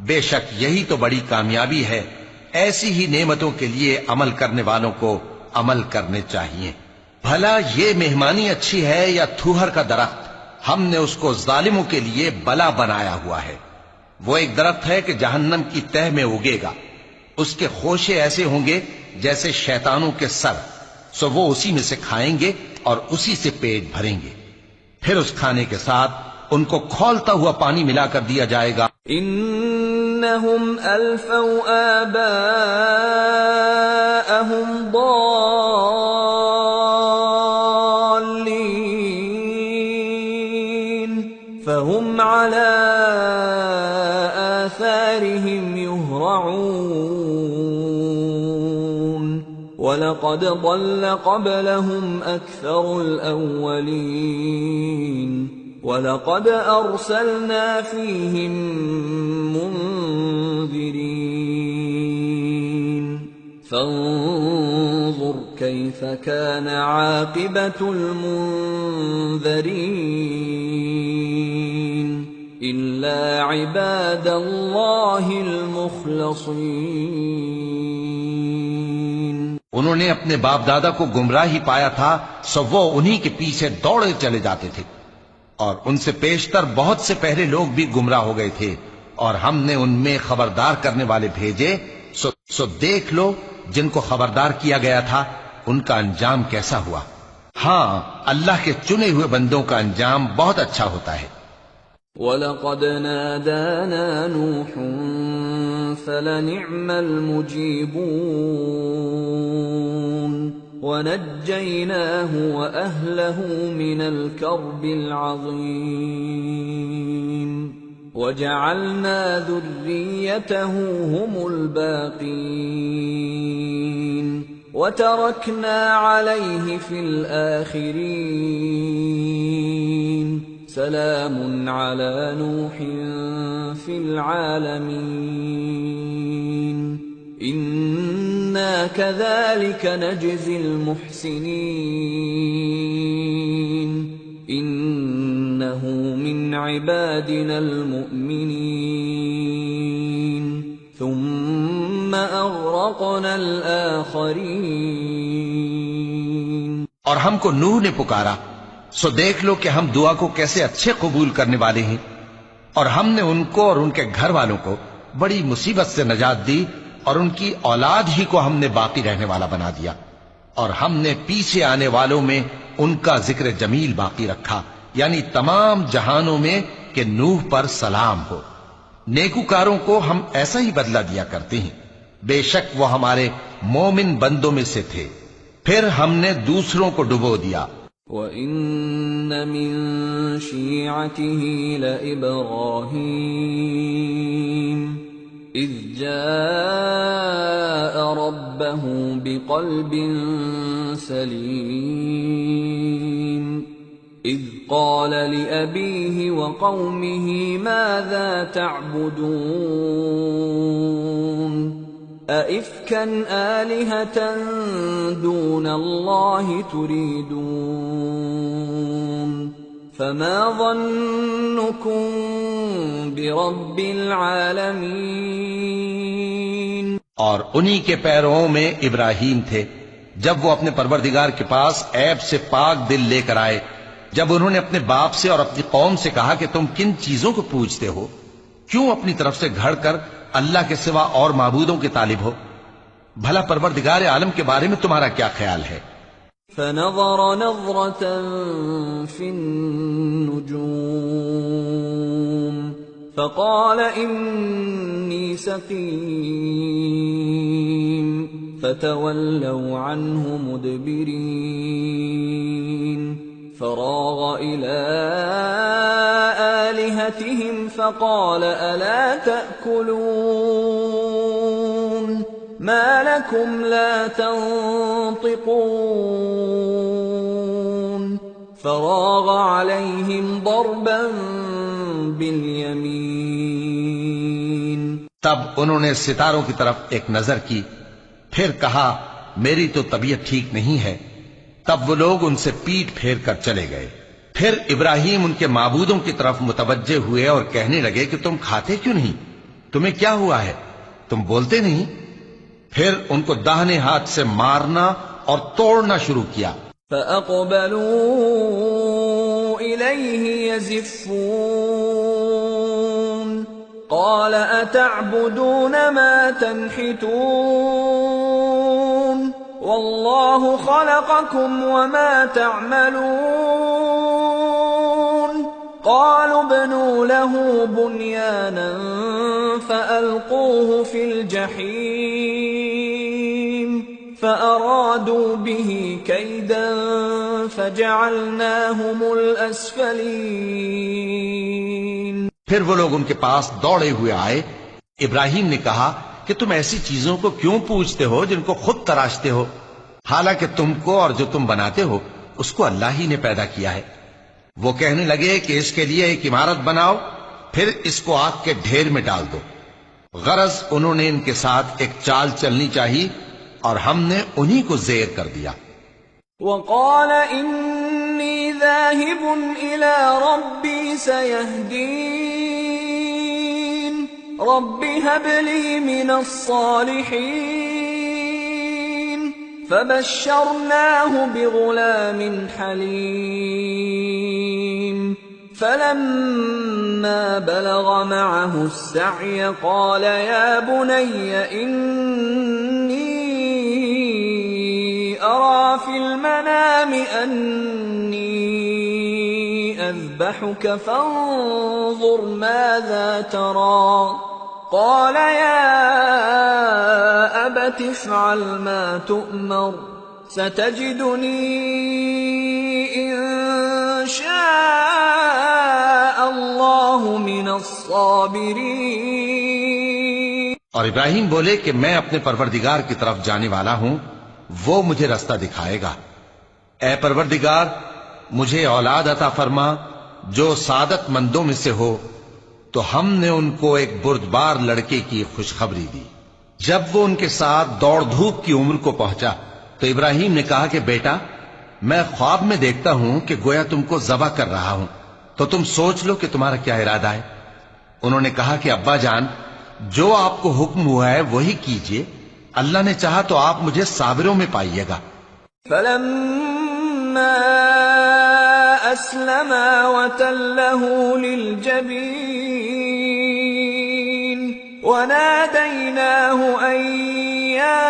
بے شک یہی تو بڑی کامیابی ہے. ایسی ہی نعمتوں کے لیے عمل کرنے والوں کو عمل کرنے چاہیے. بھلا یہ مہمانی اچھی ہے یا تھوہر کا درخت؟ ہم نے اس کو ظالموں کے لیے بلا بنایا ہوا ہے. وہ ایک درخت ہے کہ جہنم کی تہ میں اگے گا. اس کے خوشے ایسے ہوں گے جیسے شیطانوں کے سر، سو وہ اسی میں سے کھائیں گے اور اسی سے پیٹ بھریں گے۔ پھر اس کھانے کے ساتھ ان کو کھولتا ہوا پانی ملا کر دیا جائے گا۔ انہم الفوا آباءہم ضالین فہم علی آثارہم یہرعون وَلَقَدْ ضَلَّ قَبْلَهُمْ أَكْثَرُ الْأَوَّلِينَ وَلَقَدْ أَرْسَلْنَا فِيهِمْ مُنذِرِينَ فَانظُرْ كَيْفَ كَانَ عَاقِبَةُ الْمُنذَرِينَ إِلَّا عِبَادَ اللَّهِ الْمُخْلَصِينَ۔ انہوں نے اپنے باپ دادا کو گمراہی پایا تھا، سو وہ انہی کے پیچھے دوڑے چلے جاتے تھے، اور ان سے پیشتر بہت سے پہلے لوگ بھی گمراہ ہو گئے تھے، اور ہم نے ان میں خبردار کرنے والے بھیجے، سو دیکھ لو جن کو خبردار کیا گیا تھا ان کا انجام کیسا ہوا۔ ہاں، اللہ کے چنے ہوئے بندوں کا انجام بہت اچھا ہوتا ہے۔ وَلَقَدْ نَادَانَا نُوحٌ فَلَنِعْمَ الْمُجِيبُونَ وَنَجَّيْنَاهُ وَأَهْلَهُ مِنَ الْكَرْبِ الْعَظِيمِ وَجَعَلْنَا ذُرِّيَّتَهُ هُمُ الْبَاقِينَ وَتَرَكْنَا عَلَيْهِ فِي الْآخِرِينَ سلام على نوح في العالمين إنا كذلك نجزي المحسنين إنه من عبادنا المؤمنين ثم أغرقنا الآخرين۔ اور ہم کو نوح نے پکارا، سو دیکھ لو کہ ہم دعا کو کیسے اچھے قبول کرنے والے ہیں، اور ہم نے ان کو اور ان کے گھر والوں کو بڑی مصیبت سے نجات دی، اور ان کی اولاد ہی کو ہم نے باقی رہنے والا بنا دیا، اور ہم نے پیچھے آنے والوں میں ان کا ذکر جمیل باقی رکھا، یعنی تمام جہانوں میں کہ نوح پر سلام ہو۔ نیکوکاروں کو ہم ایسا ہی بدلہ دیا کرتے ہیں، بے شک وہ ہمارے مومن بندوں میں سے تھے۔ پھر ہم نے دوسروں کو ڈبو دیا۔ وَإِنَّ مِن شِيعَتِهِ لَإِبْرَاهِيمَ إِذْ جَاءَ رَبَّهُ بِقَلْبٍ سَلِيمٍ إِذْ قَالَ لِأَبِيهِ وَقَوْمِهِ مَاذَا تَعْبُدُونَ أَئِفْكًا آلِهَةً دُونَ اللَّهِ تُرِيدُونَ فَمَا ظَنُّكُمْ بِرَبِّ الْعَالَمِينَ۔ اور انہی کے پیرووں میں ابراہیم تھے، جب وہ اپنے پروردگار کے پاس عیب سے پاک دل لے کر آئے، جب انہوں نے اپنے باپ سے اور اپنی قوم سے کہا کہ تم کن چیزوں کو پوجتے ہو، کیوں اپنی طرف سے گھڑ کر اللہ کے سوا اور معبودوں کے طالب ہو؟ بھلا پروردگار عالم کے بارے میں تمہارا کیا خیال ہے؟ فنظر نظرة في النجوم فقال إني سقيم فتولوا عنه مدبرين فراغ إلى آلهتهم فقال ألا تأكلون ما لكم لا تنطقون فراغ عليهم ضربا باليمين۔ تب انہوں نے ستاروں کی طرف ایک نظر کی، پھر کہا میری تو طبیعت ٹھیک نہیں ہے۔ تب وہ لوگ ان سے پیٹ پھیر کر چلے گئے۔ پھر ابراہیم ان کے معبودوں کی طرف متوجہ ہوئے اور کہنے لگے کہ تم کھاتے کیوں نہیں؟ تمہیں کیا ہوا ہے؟ تم بولتے نہیں؟ پھر ان کو داہنے ہاتھ سے مارنا اور توڑنا شروع کیا۔ فَأَقْبَلُوا إِلَيْهِ يَزِفُّونَ قَالَ أَتَعْبُدُونَ مَا تَنْحِتُونَ والله خلقكم وما تعملون قالوا ابنوا له بنيانا فألقوه في الجحيم فأرادوا به كيدا فجعلناهم الأسفلين۔ پھر وہ لوگ ان کے پاس دوڑے ہوئے آئے۔ ابراہیم نے کہا کہ تم ایسی چیزوں کو کیوں پوچھتے ہو جن کو خود تراشتے ہو، حالانکہ تم کو اور جو تم بناتے ہو اس کو اللہ ہی نے پیدا کیا ہے۔ وہ کہنے لگے کہ اس کے لیے ایک عمارت بناؤ، پھر اس کو آگ کے ڈھیر میں ڈال دو۔ غرض انہوں نے ان کے ساتھ ایک چال چلنی چاہی اور ہم نے انہی کو زیر کر دیا۔ وقال انی ذاہب الی ربی سیہدین رب هب لی من الصالحین فبشرناہ بغلام حلیم فلما بلغ معه السعي قال يا بني إني أرى في المنام أني أذبحك فانظر ماذا ترى قال يا أبت افعل ما تؤمر ستجدني إن شاء اللہ من الصابرین۔ اور ابراہیم بولے کہ میں اپنے پروردگار کی طرف جانے والا ہوں، وہ مجھے رستہ دکھائے گا۔ اے پروردگار مجھے اولاد عطا فرما جو سعادت مندوں میں سے ہو۔ تو ہم نے ان کو ایک بردبار لڑکے کی خوشخبری دی۔ جب وہ ان کے ساتھ دوڑ دھوپ کی عمر کو پہنچا تو ابراہیم نے کہا کہ بیٹا میں خواب میں دیکھتا ہوں کہ گویا تم کو ذبح کر رہا ہوں، تو تم سوچ لو کہ تمہارا کیا ارادہ ہے۔ انہوں نے کہا کہ ابا جان جو آپ کو حکم ہوا ہے وہی کیجئے، اللہ نے چاہا تو آپ مجھے صابروں میں پائیے گا۔ فلما اسلما وتله للجبين وناديناه ان يا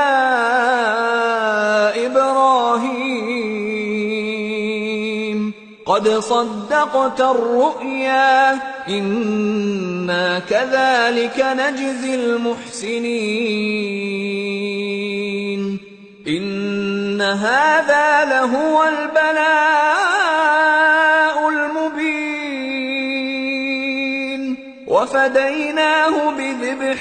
ابراهيم قد صدقت الرؤيا إنا كذلك نجزي المحسنين إن هذا لهو البلاء المبين وفديناه بذبح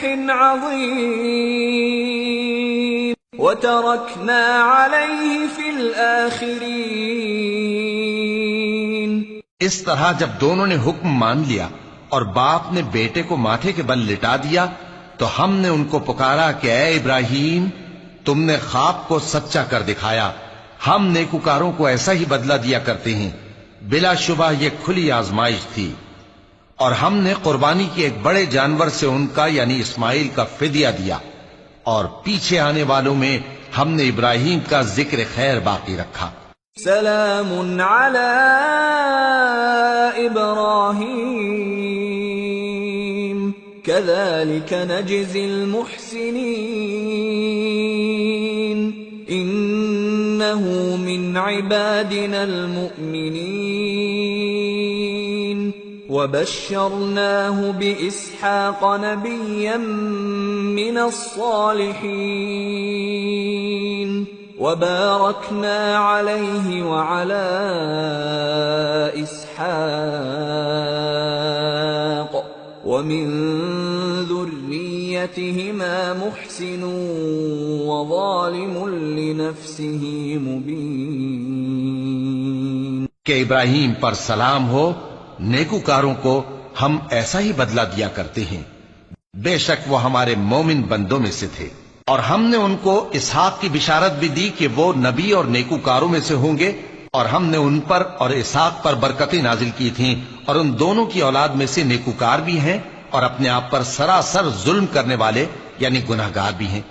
عظيم وتركنا عليه في الآخرين۔ اس طرح جب دونوں نے حکم مان لیا اور باپ نے بیٹے کو ماتھے کے بل لٹا دیا تو ہم نے ان کو پکارا کہ اے ابراہیم تم نے خواب کو سچا کر دکھایا، ہم نیکوکاروں کو ایسا ہی بدلہ دیا کرتے ہیں، بلا شبہ یہ کھلی آزمائش تھی۔ اور ہم نے قربانی کی ایک بڑے جانور سے ان کا یعنی اسماعیل کا فدیہ دیا، اور پیچھے آنے والوں میں ہم نے ابراہیم کا ذکر خیر باقی رکھا۔ سلام علی ابراہیم کذالک نجزی المحسنین انہ من عبادنا المؤمنین وبشرناہ باسحاق نبیا من الصالحین وباركنا عليه وعلى إسحاق ومن ذريتهما محسن وظالم لنفسه مبين۔ کہ ابراہیم پر سلام ہو، نیکوکاروں کو ہم ایسا ہی بدلہ دیا کرتے ہیں، بے شک وہ ہمارے مومن بندوں میں سے تھے۔ اور ہم نے ان کو اسحاق کی بشارت بھی دی کہ وہ نبی اور نیکوکاروں میں سے ہوں گے، اور ہم نے ان پر اور اسحاق پر برکتیں نازل کی تھیں، اور ان دونوں کی اولاد میں سے نیکوکار بھی ہیں اور اپنے آپ پر سراسر ظلم کرنے والے یعنی گناہگار بھی ہیں۔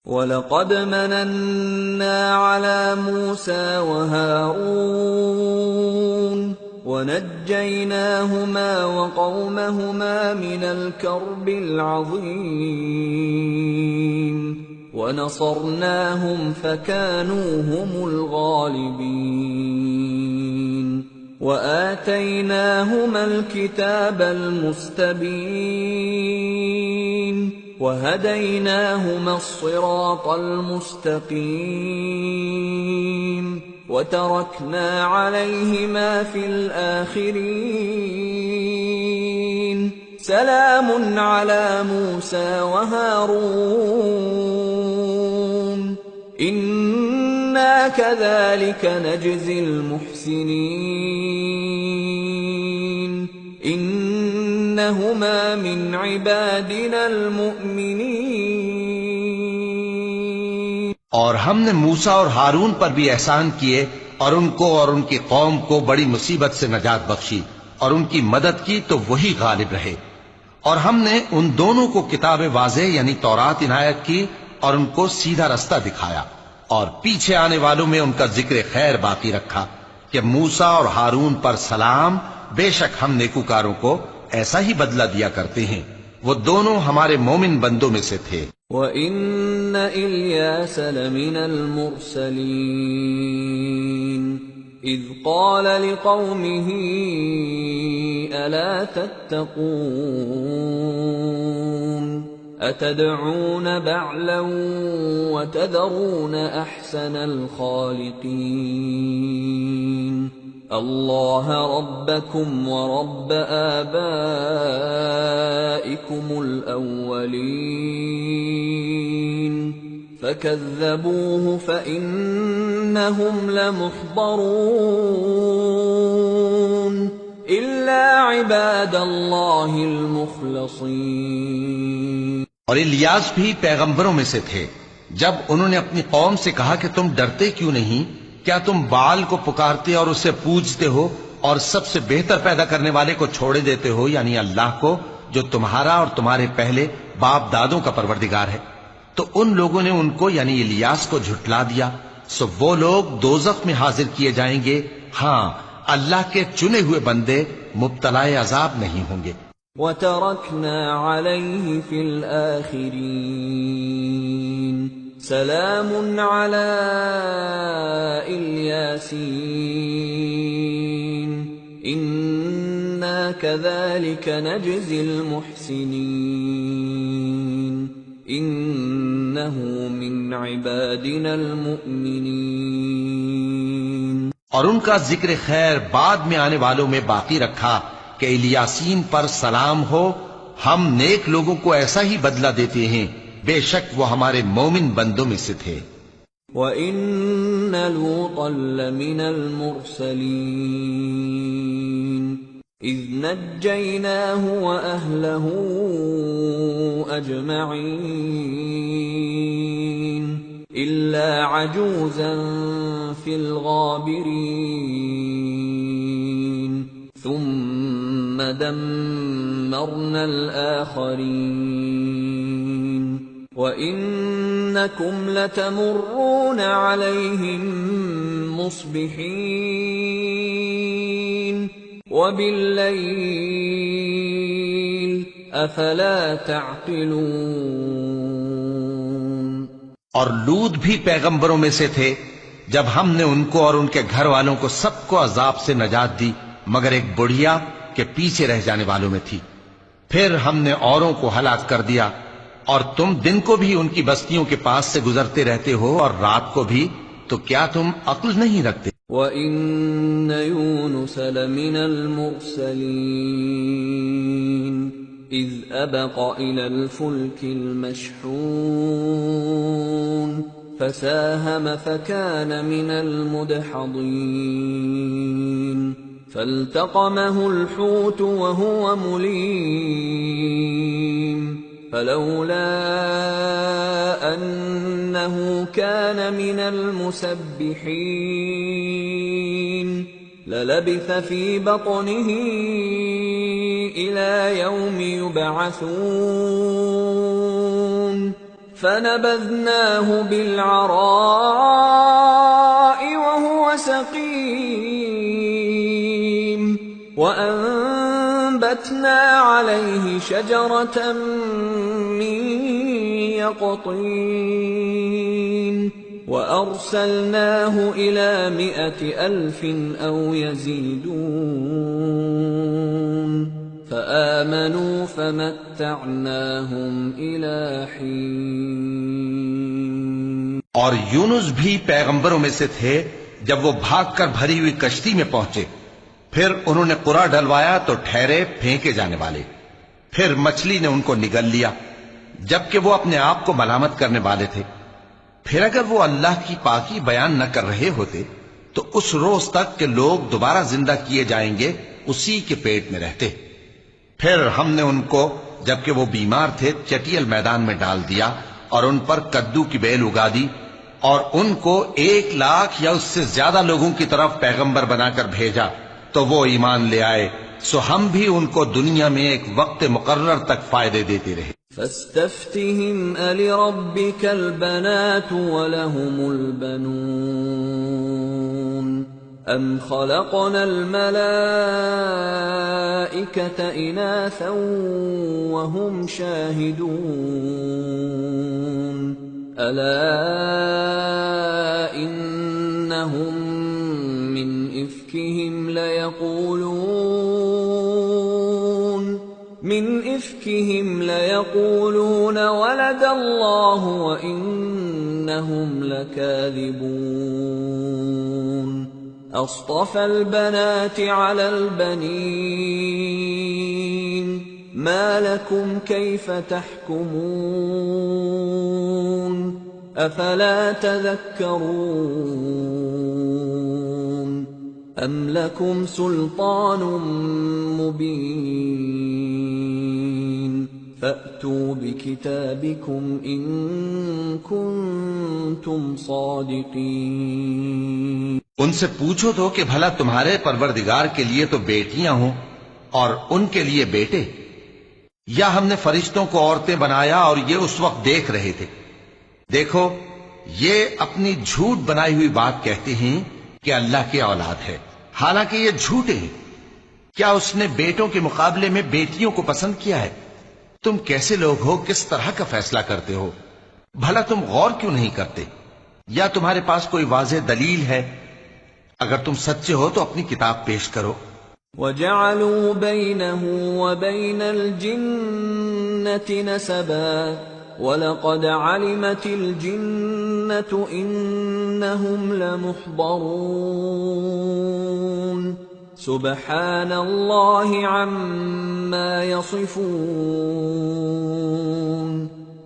وَلَقَدْ مَنَنَّا عَلَى مُوسَى وَهَارُونَ وَنَجَّيْنَاهُمَا وَقَوْمَهُمَا مِنَ الْكَرْبِ الْعَظِيمِ۔ ونصرناهم فكانوا هم الغالبين وآتيناهما الكتاب المستبين وهديناهما الصراط المستقيم وتركنا عليهما في الآخرين سلام على موسى وهارون إنا كذلك نجزي المحسنين إنهما من عبادنا المؤمنين. اور ہم نے موسیٰ اور ہارون پر بھی احسان کیے اور ان کو اور ان کی قوم کو بڑی مصیبت سے نجات بخشی اور ان کی مدد کی تو وہی غالب رہے. اور ہم نے ان دونوں کو کتاب واضح یعنی تورات عنایت کی اور ان کو سیدھا رستہ دکھایا اور پیچھے آنے والوں میں ان کا ذکر خیر باقی رکھا کہ موسیٰ اور ہارون پر سلام، بے شک ہم نیکوکاروں کو ایسا ہی بدلہ دیا کرتے ہیں، وہ دونوں ہمارے مومن بندوں میں سے تھے. وَإِنَّ إِلْيَاسَ لَمِنَ الْمُرْسَلِينَ إِذْ قَالَ لِقَوْمِهِ أَلَا تَتَّقُونَ أَتَدْعُونَ بَعْلًا وَتَذَرُونَ أَحْسَنَ الْخَالِقِينَ اللَّهَ رَبَّكُمْ وَرَبَّ آبَائِكُمُ الْأَوَّلِينَ فَكَذَّبُوهُ فَإِنَّهُمْ لَمُحْضَرُونَ إِلَّا عِبَادَ اللَّهِ الْمُخْلَصِينَ. اور الیاس بھی پیغمبروں میں سے تھے. جب انہوں نے اپنی قوم سے کہا کہ تم ڈرتے کیوں نہیں؟ کیا تم بال کو پکارتے اور اسے پوجتے ہو اور سب سے بہتر پیدا کرنے والے کو چھوڑے دیتے ہو یعنی اللہ کو جو تمہارا اور تمہارے پہلے باپ دادوں کا پروردگار ہے؟ تو ان لوگوں نے ان کو یعنی الیاس کو جھٹلا دیا، سو وہ لوگ دوزخ میں حاضر کیے جائیں گے. ہاں، اللہ کے چنے ہوئے بندے مبتلا عذاب نہیں ہوں گے. وَتَرَكْنَا عَلَيْهِ فِي الْآخِرِينَ سَلَامٌ عَلَى الْيَاسِينَ إِنَّا كَذَلِكَ نَجْزِي الْمُحْسِنِينَ إِنَّهُ مِنْ عِبَادِنَا الْمُؤْمِنِينَ. اور ان کا ذکر خیر بعد میں آنے والوں میں باقی رکھا کہ الیاسین پر سلام ہو، ہم نیک لوگوں کو ایسا ہی بدلہ دیتے ہیں، بے شک وہ ہمارے مومن بندوں میں سے تھے. وَإِنَّ لُوطًا لَّمِنَ الْمُرْسَلِينَ إِذْ نَجَّيْنَاهُ وَأَهْلَهُ أَجْمَعِينَ إِلَّا عَجُوزًا فِي الْغَابِرِينَ ثُمَّ دَمَّرْنَا الْآخَرِينَ وَإِنَّكُمْ لَتَمُرُّونَ عَلَيْهِمْ مُصْبِحِينَ وَبِاللَّيْلِ أَفَلَا تَعْقِلُونَ. اور لوط بھی پیغمبروں میں سے تھے. جب ہم نے ان کو اور ان کے گھر والوں کو سب کو عذاب سے نجات دی مگر ایک بڑھیا کہ پیچھے رہ جانے والوں میں تھی. پھر ہم نے اوروں کو ہلاک کر دیا اور تم دن کو بھی ان کی بستیوں کے پاس سے گزرتے رہتے ہو اور رات کو بھی، تو کیا تم عقل نہیں رکھتے؟ وَإِنَّ يُونُسَ لَمِنَ الْمُرْسَلِينَ إِذْ أَبَقَ إِلَى الْفُلْكِ الْمَشْحُونِ فَسَاهَمَ فَكَانَ مِنَ الْمُدْحَضِينَ فَالْتَقَمَهُ الْحُوتُ وَهُوَ مُلِيمٌ فَلَوْلَا أَنَّهُ كَانَ مِنَ الْمُسَبِّحِينَ لَلَبِثَ فِي بَطْنِهِ إِلَى يَوْمِ يُبْعَثُونَ فَنَبَذْنَاهُ بِالْعَرَاءِ وَهُوَ سَقِيمٌ وَأَنبَتْنَا عَلَيْهِ شَجَرَةً مِّن يقطين وأرسلناه إلى 100,000 أو يزيدون فآمنوا فمتعناهم إلى حين. اور یونس بھی پیغمبروں میں سے تھے. جب وہ بھاگ کر بھری ہوئی کشتی میں پہنچے پھر انہوں نے قرا ڈلوایا تو ٹھہرے پھینکے جانے والے. پھر مچھلی نے ان کو نگل لیا جبکہ وہ اپنے آپ کو ملامت کرنے والے تھے. پھر اگر وہ اللہ کی پاکی بیان نہ کر رہے ہوتے تو اس روز تک کہ لوگ دوبارہ زندہ کیے جائیں گے اسی کے پیٹ میں رہتے. پھر ہم نے ان کو جبکہ وہ بیمار تھے چٹیل میدان میں ڈال دیا اور ان پر کدو کی بیل اگا دی اور ان کو 1,00,000 یا اس سے زیادہ لوگوں کی طرف پیغمبر بنا کر بھیجا تو وہ ایمان لے آئے. سو ہم بھی ان کو دنیا میں ایک وقت مقرر تک فائدے دیتے رہے. فاستفتهم ألربك البنات ولهم البنون أم خلقنا الملائكة إناثا وهم شاهدون ألا إنهم من إفكهم ليقولون ولد الله وإنهم لكاذبون أصطفى البنات على البنين ما لكم كيف تحكمون أفلا تذكرون أم لكم سلطان مبين فأتوا بكتابكم إن كنتم صادقين. ان سے پوچھو تو کہ بھلا تمہارے پروردگار کے لیے تو بیٹیاں ہوں اور ان کے لیے بیٹے، یا ہم نے فرشتوں کو عورتیں بنایا اور یہ اس وقت دیکھ رہے تھے. دیکھو یہ اپنی جھوٹ بنائی ہوئی بات کہتے ہیں کہ اللہ کی اولاد ہے، حالانکہ یہ جھوٹے ہیں. کیا اس نے بیٹوں کے مقابلے میں بیٹیوں کو پسند کیا ہے؟ تم کیسے لوگ ہو، کس طرح کا فیصلہ کرتے ہو؟ بھلا تم غور کیوں نہیں کرتے؟ یا تمہارے پاس کوئی واضح دلیل ہے؟ اگر تم سچے ہو تو اپنی کتاب پیش کرو. وَجَعَلُوا بَيْنَهُ وَبَيْنَ الْجِنَّةِ نَسَبًا وَلَقَدْ عَلِمَتِ الْجِنَّةُ إِنَّهُمْ لَمُحْضَرُونَ سُبْحَانَ اللَّهِ عَمَّا يَصِفُونَ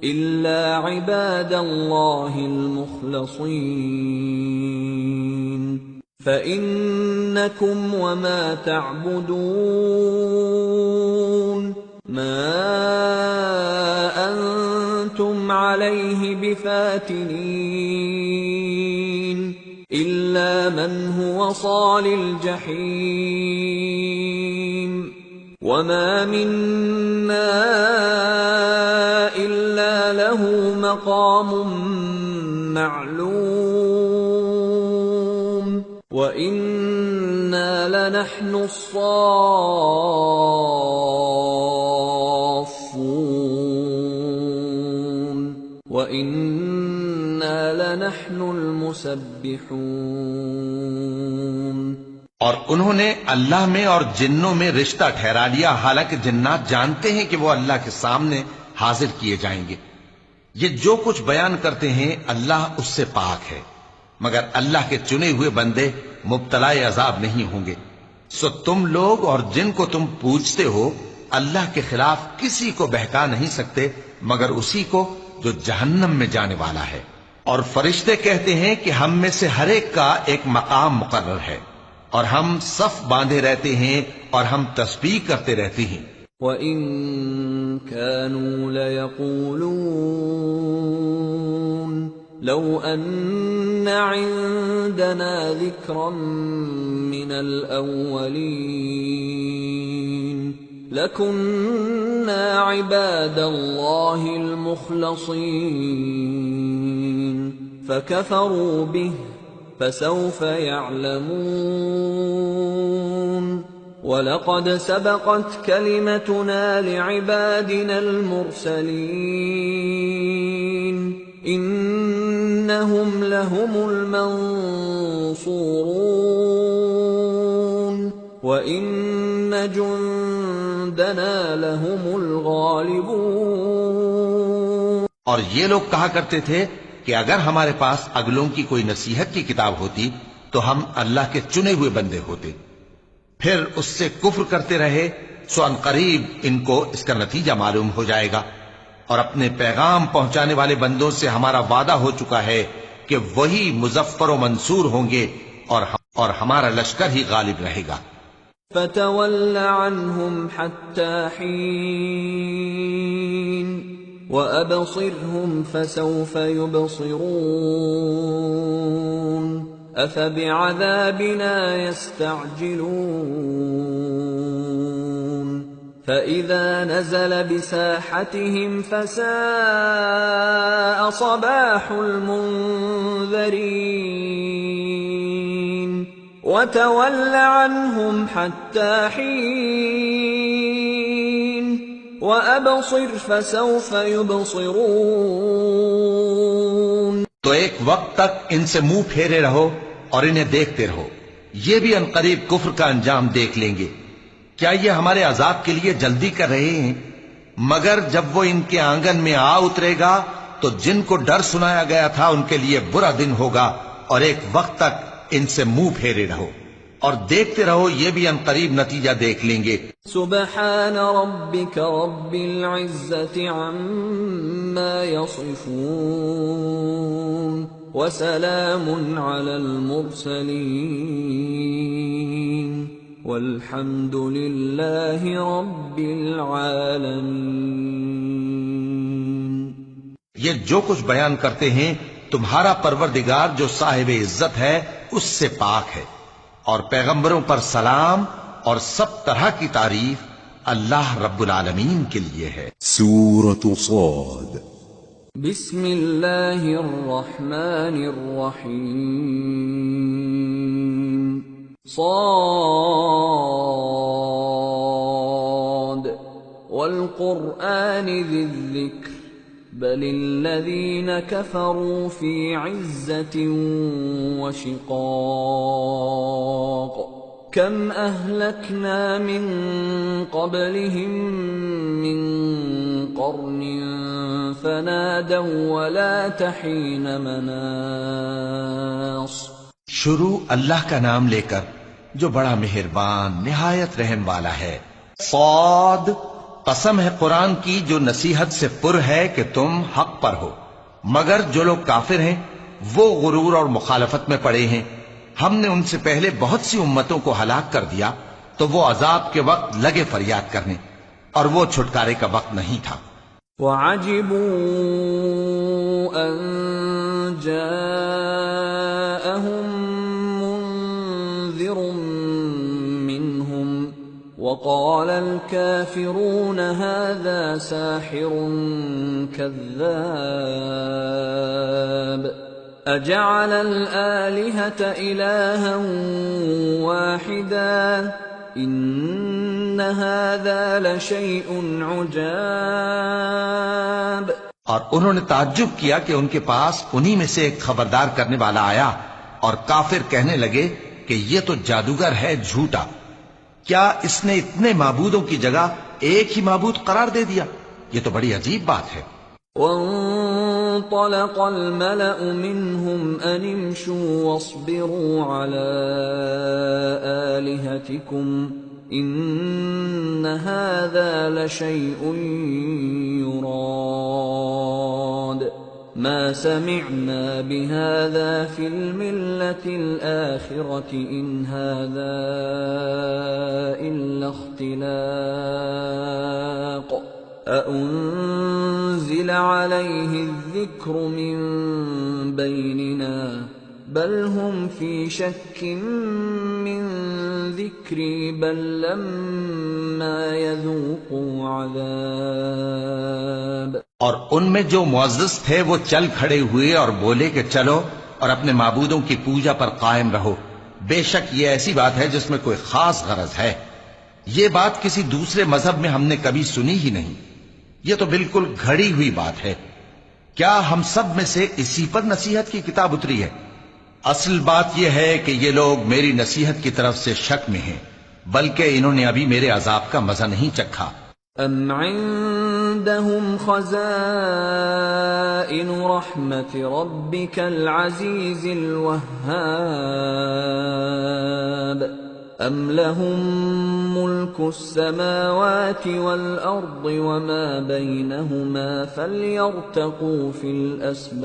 إِلَّا عِبَادَ اللَّهِ الْمُخْلَصِينَ فَإِنَّكُمْ وَمَا تَعْبُدُونَ مَا أَنْتُمْ عَلَيْهِ بِفَاتِنِينَ إِلَّا مَنْ هُوَ صَالِ الْجَحِيمِ وَمَا مِنَّا إِلَّا لَهُ مَقَامٌ مَّعْلُومٌ وَإِنَّا لَنَحْنُ الصَّافُّونَ وَإِنَّا لَنَحْنُ الْمُسَبِّحُونَ. اور انہوں نے اللہ میں اور جنوں میں رشتہ ٹھہرا لیا، حالانکہ جنات جانتے ہیں کہ وہ اللہ کے سامنے حاضر کیے جائیں گے. یہ جو کچھ بیان کرتے ہیں اللہ اس سے پاک ہے، مگر اللہ کے چنے ہوئے بندے مبتلا عذاب نہیں ہوں گے. سو تم لوگ اور جن کو تم پوجتے ہو اللہ کے خلاف کسی کو بہکا نہیں سکتے مگر اسی کو جو جہنم میں جانے والا ہے. اور فرشتے کہتے ہیں کہ ہم میں سے ہر ایک کا ایک مقام مقرر ہے اور ہم صف باندھے رہتے ہیں اور ہم تسبیح کرتے رہتے ہیں. وَإِن كَانُوا لَيَقُولُونَ لَوْ أَنَّ عِندَنَا ذِكْرًا مِّنَ الْأَوَّلِينَ لَكُنَّا عِبَادَ اللَّهِ الْمُخْلَصِينَ فَكَفَرُوا بِهِ فَسَوْفَ يَعْلَمُونَ. وَلَقَدْ سَبَقَتْ كَلِمَتُنَا لِعِبَادِنَا الْمُرْسَلِينَ إِنَّهُمْ لَهُمُ الْمَنصُورُونَ وَإِنَّ جُندَنَا لَهُمُ الْغَالِبُونَ۔ اور یہ لوگ کہا کرتے تھے کہ اگر ہمارے پاس اگلوں کی کوئی نصیحت کی کتاب ہوتی تو ہم اللہ کے چنے ہوئے بندے ہوتے، پھر اس سے کفر کرتے رہے، سو ان قریب ان کو اس کا نتیجہ معلوم ہو جائے گا۔ اور اپنے پیغام پہنچانے والے بندوں سے ہمارا وعدہ ہو چکا ہے کہ وہی مظفر و منصور ہوں گے اور ہمارا لشکر ہی غالب رہے گا۔ فَتَوَلَّ عَنْهُمْ حَتَّى حِينٍ وَأَبْصِرْهُمْ فَسَوْفَ يُبْصِرُونَ أَفَبِعَذَابِنَا يَسْتَعْجِلُونَ فَإِذَا نَزَلَ بِسَاحَتِهِمْ فَسَاءَ صَبَاحُ الْمُنذَرِينَ وَتَوَلَّ عَنْهُمْ حَتَّى حِينٍ وَأَبْصِرْ فَسَوْفَ يُبْصِرُونَ۔ تو ایک وقت تک ان سے منہ پھیرے رہو اور انہیں دیکھتے رہو، یہ بھی عنقریب کفر کا انجام دیکھ لیں گے۔ کیا یہ ہمارے عذاب کے لیے جلدی کر رہے ہیں؟ مگر جب وہ ان کے آنگن میں آ اترے گا تو جن کو ڈر سنایا گیا تھا ان کے لیے برا دن ہوگا، اور ایک وقت تک ان سے منہ پھیرے رہو اور دیکھتے رہو، یہ بھی عنقریب نتیجہ دیکھ لیں گے۔ سبحان ربك رب العزة عما يصفون وسلام على المرسلين والحمد لله رب العالمين۔ یہ جو کچھ بیان کرتے ہیں تمہارا پروردگار جو صاحب عزت ہے اس سے پاک ہے، اور پیغمبروں پر سلام اور سب طرح کی تعریف اللہ رب العالمین کے لیے ہے۔ سورة صاد۔ بسم اللہ الرحمن الرحیم۔ صاد والقرآن ذی الذکر بل الذین کفروا فی عزة وشقاق کم اہلکنا من قبلہم من قرن فنادوا ولا تحین مناص۔ شروع اللہ کا نام لے کر جو بڑا مہربان نہایت رحم والا ہے۔ صاد، قسم ہے قرآن کی جو نصیحت سے پر ہے کہ تم حق پر ہو، مگر جو لوگ کافر ہیں وہ غرور اور مخالفت میں پڑے ہیں۔ ہم نے ان سے پہلے بہت سی امتوں کو ہلاک کر دیا تو وہ عذاب کے وقت لگے فریاد کرنے، اور وہ چھٹکارے کا وقت نہیں تھا۔ وَعَجِبُوا أَن جَاءَهُم مُّنذِرٌ مِّنْهُمْ وَقَالَ الْكَافِرُونَ هَذَا سَاحِرٌ كَذَّابٌ أَجَعَلَ الْآلِهَةَ إِلَٰهًا وَاحِدًا إِنَّ هَذَا لَشَيْءٌ عُجَابٌ۔ اور انہوں نے تعجب کیا کہ ان کے پاس انہی میں سے ایک خبردار کرنے والا آیا، اور کافر کہنے لگے کہ یہ تو جادوگر ہے جھوٹا، کیا اس نے اتنے معبودوں کی جگہ ایک ہی معبود قرار دے دیا؟ یہ تو بڑی عجیب بات ہے۔ وانطلق الملأ منهم أن امشوا واصبروا على آلهتكم إن هذا لشيء يراد ما سمعنا بهذا في الملة الآخرة إن هذا إلا اختلاق أأنزل عليه الذكر من بيننا بل هم في شك من ذكري بل لما يذوقوا عذاب۔ اور ان میں جو معزز تھے وہ چل کھڑے ہوئے اور بولے کہ چلو اور اپنے معبودوں کی پوجا پر قائم رہو، بے شک یہ ایسی بات ہے جس میں کوئی خاص غرض ہے۔ یہ بات کسی دوسرے مذہب میں ہم نے کبھی سنی ہی نہیں. یہ تو بالکل گھڑی ہوئی بات ہے. کیا ہم سب میں سے اسی پر نصیحت کی کتاب اتری ہے؟ اصل بات یہ ہے کہ یہ لوگ میری نصیحت کی طرف سے شک میں ہیں، بلکہ انہوں نے ابھی میرے عذاب کا مزہ نہیں چکھا. ام عندهم خزائن رحمت ربك العزیز الوهاب ام لهم ملك السماوات والارض وما بينهما فليرتقوا في الاسباب.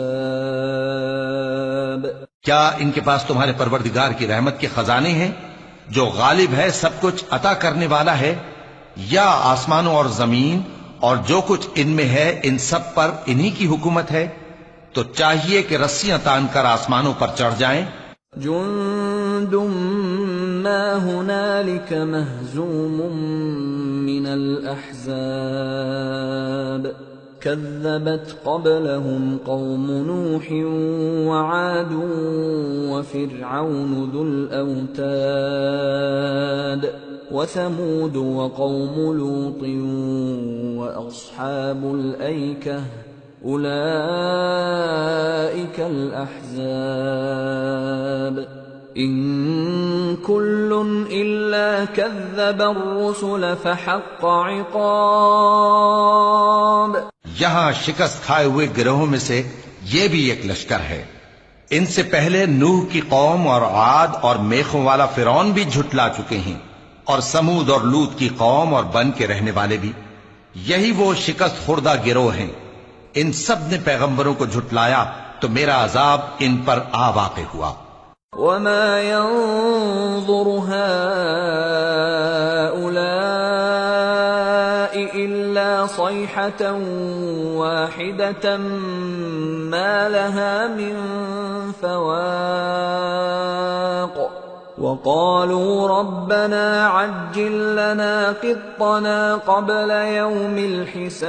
کیا ان کے پاس تمہارے پروردگار کی رحمت کے خزانے ہیں جو غالب ہے، سب کچھ عطا کرنے والا ہے، یا آسمانوں اور زمین اور جو کچھ ان میں ہے ان سب پر انہی کی حکومت ہے؟ تو چاہیے کہ رسیاں تان کر آسمانوں پر چڑھ جائیں. جند ما هنالك مهزوم من الأحزاب كذبت قبلهم قوم نوح وعاد وفرعون ذو الأوتاد وثمود وقوم لوط وأصحاب الأيكة أولئك الأحزاب إن كل إلا كذب الرسل فحق عقاب. یہاں شکست کھائے ہوئے گروہوں میں سے یہ بھی ایک لشکر ہے. ان سے پہلے نوح کی قوم اور عاد اور میخوں والا فرعون بھی جھٹلا چکے ہیں، اور سمود اور لوط کی قوم اور بن کے رہنے والے بھی. یہی وہ شکست خوردہ گروہ ہیں. ان سب نے پیغمبروں کو جھٹلایا تو میرا عذاب ان پر آ واقع ہوا. وما ينظر هؤلاء إلا صيحة واحدة ما لها من فواق وقالوا ربنا عجل لنا قطنا قبل يوم الحساب.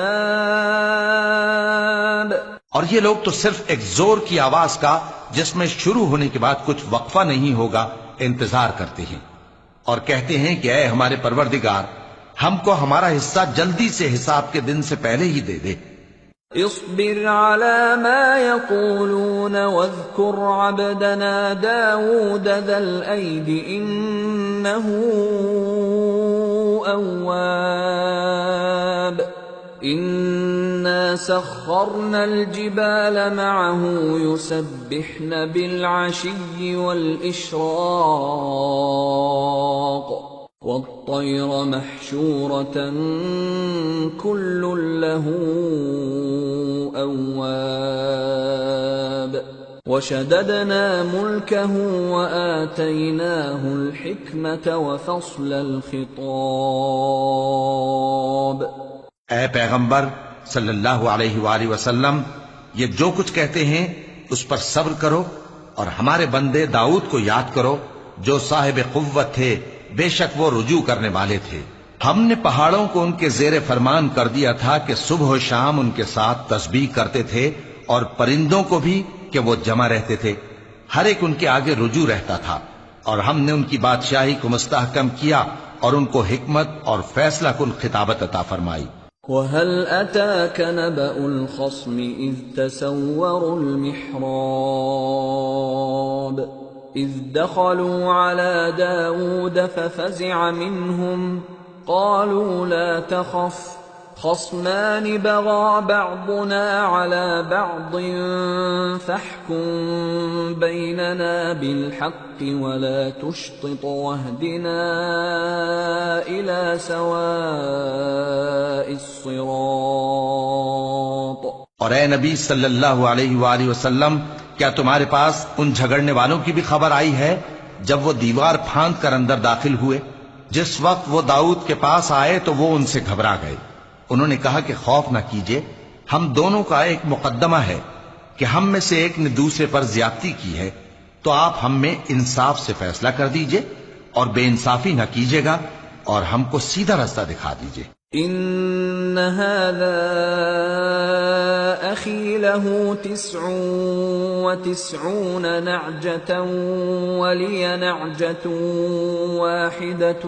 اور یہ لوگ تو صرف ایک زور کی آواز کا جس میں شروع ہونے کے بعد کچھ وقفہ نہیں ہوگا انتظار کرتے ہیں، اور کہتے ہیں کہ اے ہمارے پروردگار، ہم کو ہمارا حصہ جلدی سے حساب کے دن سے پہلے ہی دے دے. اصبر على ما يقولون واذكر عبدنا داود ذا الأيد إنه أواب إنا سخرنا الجبال معه يسبحن بالعشي والإشراق والطير محشورة كل له أواب وشددنا ملكه وآتيناه الحكمة وفصل الخطاب. اے پیغمبر صلی اللہ علیہ وآلہ وسلم، یہ جو کچھ کہتے ہیں اس پر صبر کرو، اور ہمارے بندے داؤد کو یاد کرو جو صاحب قوت تھے، بے شک وہ رجوع کرنے والے تھے. ہم نے پہاڑوں کو ان کے زیر فرمان کر دیا تھا کہ صبح و شام ان کے ساتھ تسبیح کرتے تھے، اور پرندوں کو بھی کہ وہ جمع رہتے تھے، ہر ایک ان کے آگے رجوع رہتا تھا. اور ہم نے ان کی بادشاہی کو مستحکم کیا اور ان کو حکمت اور فیصلہ کن خطابت عطا فرمائی. وَهَلْ أَتَاكَ نَبَأُ الْخَصْمِ إِذْ تَسَوَّرُوا الْمِحْرَابَ إِذْ دَخَلُوا عَلَى دَاوُودَ فَفَزِعَ مِنْهُمْ قَالُوا لَا تَخَفْ خَصْمَانِ بَغَى بَعْضُنَا عَلَى بَعْضٍ فَاحْكُم بَيْنَنَا بِالْحَقِّ وَلَا تُشْطِطْ وَاهْدِنَا إِلَى سَوَاءِ الصِّرَاطِ. اور اے نبی صلی اللہ علیہ وآلہ وسلم، کیا تمہارے پاس ان جھگڑنے والوں کی بھی خبر آئی ہے جب وہ دیوار پھاند کر اندر داخل ہوئے؟ جس وقت وہ داؤد کے پاس آئے تو وہ ان سے گھبرا گئے. انہوں نے کہا کہ خوف نہ کیجیے، ہم دونوں کا ایک مقدمہ ہے کہ ہم میں سے ایک نے دوسرے پر زیادتی کی ہے، تو آپ ہم میں انصاف سے فیصلہ کر دیجئے اور بے انصافی نہ کیجیے گا، اور ہم کو سیدھا راستہ دکھا دیجئے. ان هذا أخي له 99 نعجة ولي نعجة واحدة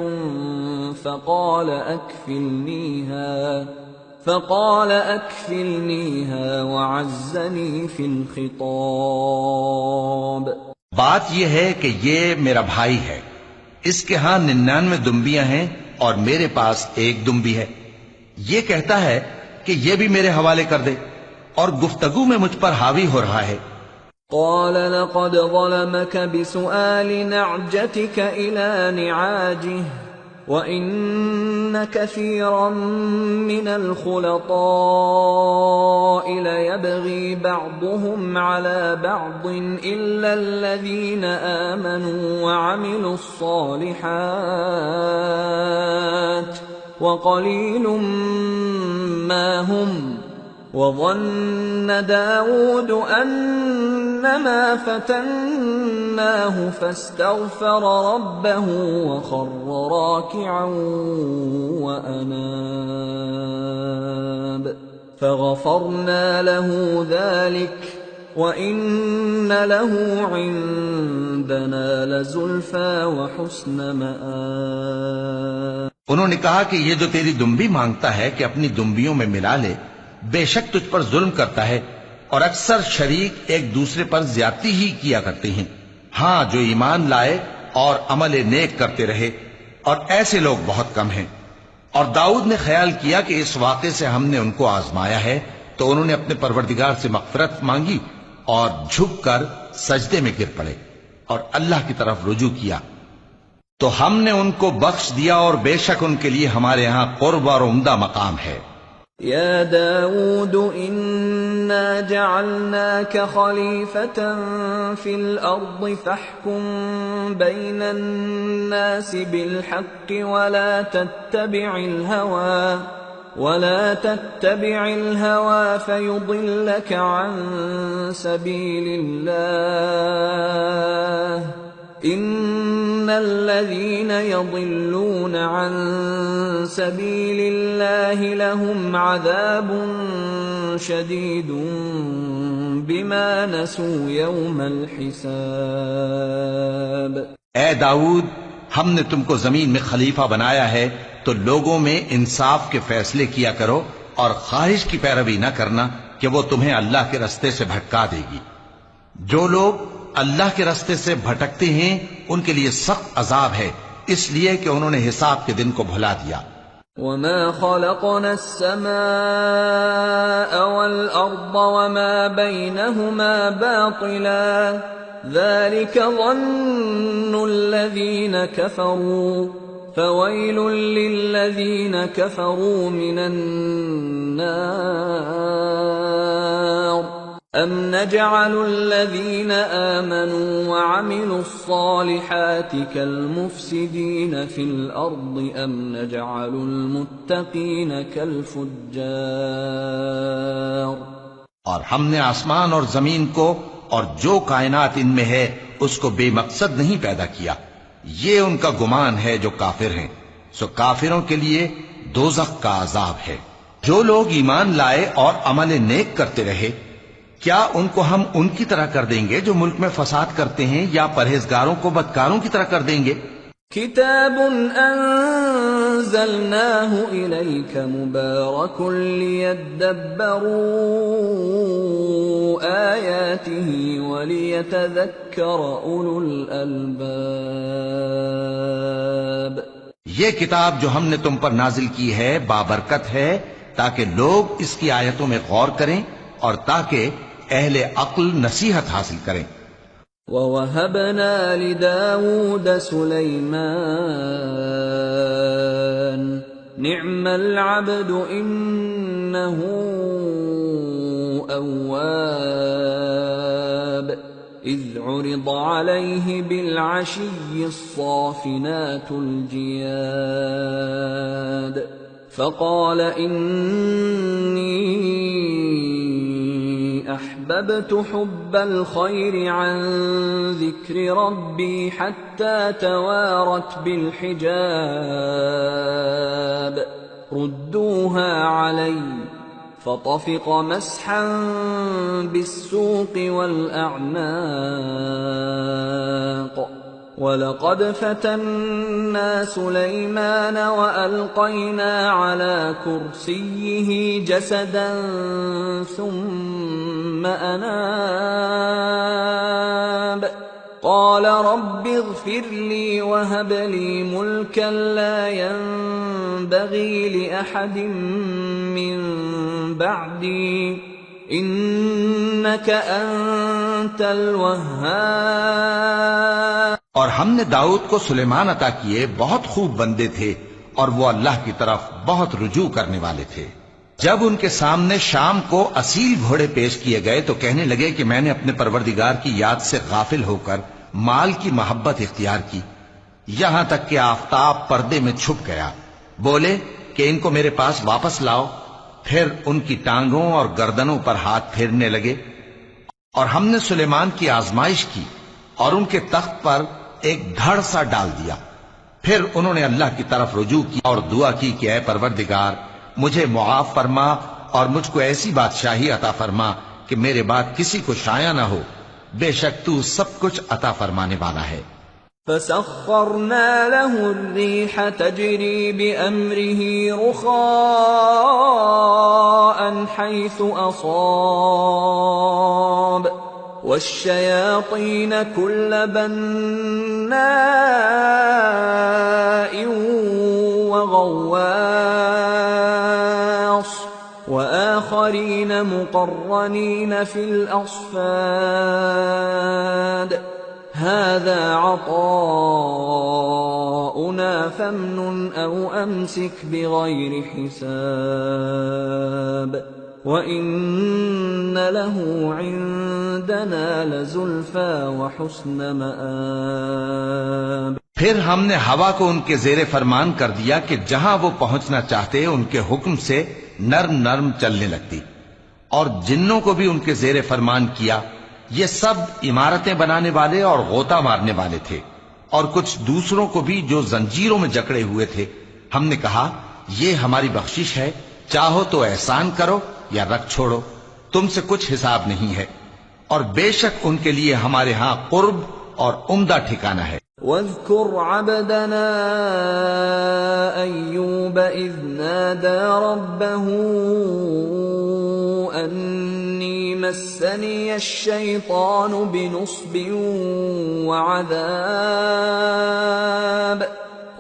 فقال أكفلنيها وعزني في الخطاب. بات یہ ہے کہ یہ میرا بھائی ہے، اس کے ہاں 99 دمبیاں ہیں اور میرے پاس ایک دمبی ہے. یہ کہتا ہے کہ یہ بھی میرے حوالے کر دے، اور گفتگو میں مجھ پر حاوی ہو رہا ہے. قال لقد ظلمك بسؤال نعجتك إلى نعاجه وَإِنَّ كَثِيرًا مِّنَ الْخُلَطَاءِ لَيَبْغِي بَعْضُهُمْ عَلَى بَعْضٍ إِلَّا الَّذِينَ آمَنُوا وَعَمِلُوا الصَّالِحَاتِ وَقَلِيلٌ مَّا هُمْ. وَظَنَّ دَاوُودُ أَنَّمَا فَتَنَّاهُ فَاسْتَغْفَرَ رَبَّهُ وَخَرَّ رَاكِعًا وَأَنَابَ فَغَفَرْنَا لَهُ ذَلِكَ وَإِنَّ لَهُ عِندَنَا لَزُلْفَىٰ وَحُسْنَ مَآبٍ. انہوں نے کہا کہ یہ جو تیری دمبی مانگتا ہے کہ اپنی دمبیوں میں ملا لے، بے شک تجھ پر ظلم کرتا ہے، اور اکثر شریک ایک دوسرے پر زیادتی ہی کیا کرتے ہیں. ہاں، جو ایمان لائے اور عمل نیک کرتے رہے، اور ایسے لوگ بہت کم ہیں. اور داؤد نے خیال کیا کہ اس واقعے سے ہم نے ان کو آزمایا ہے، تو انہوں نے اپنے پروردگار سے مغفرت مانگی اور جھک کر سجدے میں گر پڑے اور اللہ کی طرف رجوع کیا، تو ہم نے ان کو بخش دیا، اور بے شک ان کے لیے ہمارے ہاں قرب اور عمدہ مقام ہے. يا داود إنا جعلناك خليفة في الأرض فاحكم بين الناس بالحق ولا تتبع الهوى فيضلك عن سبيل الله. إن الذين يضلون عن سبيل الله لهم عذاب شديد بما نسوا يوم الحساب. اے داؤد، ہم نے تم کو زمین میں خلیفہ بنایا ہے، تو لوگوں میں انصاف کے فیصلے کیا کرو، اور خواہش کی پیروی نہ کرنا کہ وہ تمہیں اللہ کے رستے سے بھٹکا دے گی. جو لوگ اللہ کے رستے سے بھٹکتے ہیں ان کے لیے سخت عذاب ہے، اس لیے کہ انہوں نے حساب کے دن کو بھلا دیا. وَمَا خَلَقْنَا السَّمَاءَ وَالْأَرْضَ وَمَا بَيْنَهُمَا بَاطِلًا ذَلِكَ ظَنُّ الَّذِينَ كَفَرُوا فَوَيْلٌ لِّلَّذِينَ كَفَرُوا مِنَ النَّارِ. أَمْ نَجْعَلُ الَّذِينَ آمَنُوا وَعَمِلُوا الصَّالِحَاتِ كَالْمُفْسِدِينَ فِي الْأَرْضِ أَمْ نَجْعَلُ الْمُتَّقِينَ كَالْفُجَّارِ. اور ہم نے آسمان اور زمین کو اور جو کائنات ان میں ہے اس کو بے مقصد نہیں پیدا کیا. یہ ان کا گمان ہے جو کافر ہیں، سو کافروں کے لیے دوزخ کا عذاب ہے. جو لوگ ایمان لائے اور عمل نیک کرتے رہے، کیا ان کو ہم ان کی طرح کر دیں گے جو ملک میں فساد کرتے ہیں، یا پرہیزگاروں کو بدکاروں کی طرح کر دیں گے؟ کتاب انزلناه الیک مبارک لیدبروا آیاته ولیتذکر اولو الالباب. یہ کتاب جو ہم نے تم پر نازل کی ہے بابرکت ہے، تاکہ لوگ اس کی آیتوں میں غور کریں اور تاکہ اہل عقل نصیحت حاصل کریں. وَوَهَبْنَا لِدَاوُودَ سُلَيْمَانَ نِعْمَ الْعَبْدُ إِنَّهُ أَوَّابٌ. إِذْ عُرِضَ عَلَيْهِ بِالْعَشِيِّ الصَّافِنَاتُ الْجِيَادُ فَقَالَ إِنِّي أحببت حب الخير عن ذكر ربي حتى توارت بالحجاب ردوها علي فطفق مسحا بالسوق والأعناق وَلَقَدْ فَتَنَّا سُلَيْمَانَ وَأَلْقَيْنَا عَلَى كُرْسِيِّهِ جَسَدًا ثُمَّ أَنَابَ قَالَ رَبِّ اغْفِرْ لِي وَهَبْ لِي مُلْكًا لَّا يَنبَغِي لِأَحَدٍ مِّن بَعْدِي إِنَّكَ أَنتَ الْوَهَّابُ۔ اور ہم نے داؤد کو سلیمان عطا کیے، بہت خوب بندے تھے اور وہ اللہ کی طرف بہت رجوع کرنے والے تھے۔ جب ان کے سامنے شام کو اصیل گھوڑے پیش کیے گئے تو کہنے لگے کہ میں نے اپنے پروردگار کی یاد سے غافل ہو کر مال کی محبت اختیار کی، یہاں تک کہ آفتاب پردے میں چھپ گیا۔ بولے کہ ان کو میرے پاس واپس لاؤ، پھر ان کی ٹانگوں اور گردنوں پر ہاتھ پھیرنے لگے۔ اور ہم نے سلیمان کی آزمائش کی اور ان کے تخت پر ایک دھڑ سا ڈال دیا۔ پھر انہوں نے اللہ کی طرف رجوع کی اور دعا کی کہ اے پروردگار مجھے معاف فرما اور مجھ کو ایسی بادشاہی عطا فرما کہ میرے بعد کسی کو شایع نہ ہو، بے شک تو سب کچھ عطا فرمانے والا ہے۔ فَسَخَّرْنَا لَهُ الرِّيحَ تَجْرِي بِأَمْرِهِ رُخَاءً حَيْثُ أَصَابَ وَالشَّيَاطِينَ كُلَّ بَنَّاءٍ وَغَوَّاصٍ وَآخَرِينَ مُقَرَّنِينَ فِي الْأَصْفَادِ هَذَا عَطَاؤُنَا فَامْنُنْ أَوْ أَمْسِكْ بِغَيْرِ حِسَابٍ وَإِنَّ لَهُ عِندَنَا لَزُلْفَىٰ وَحُسْنَ مَآبٍ۔ پھر ہم نے ہوا کو ان کے زیر فرمان کر دیا کہ جہاں وہ پہنچنا چاہتے ان کے حکم سے نرم نرم چلنے لگتی، اور جنوں کو بھی ان کے زیر فرمان کیا۔ یہ سب عمارتیں بنانے والے اور غوطہ مارنے والے تھے، اور کچھ دوسروں کو بھی جو زنجیروں میں جکڑے ہوئے تھے۔ ہم نے کہا یہ ہماری بخشش ہے، چاہو تو احسان کرو یا رکھ چھوڑو، تم سے کچھ حساب نہیں ہے، اور بے شک ان کے لیے ہمارے ہاں قرب اور عمدہ ٹھکانہ ہے۔ وَاذْكُرْ عَبْدَنَا أَيُّوبَ إِذْ نَادَى رَبَّهُ أَنِّي مَسَّنِيَ الشَّيْطَانُ بِنُصْبٍ وَعَذَابٍ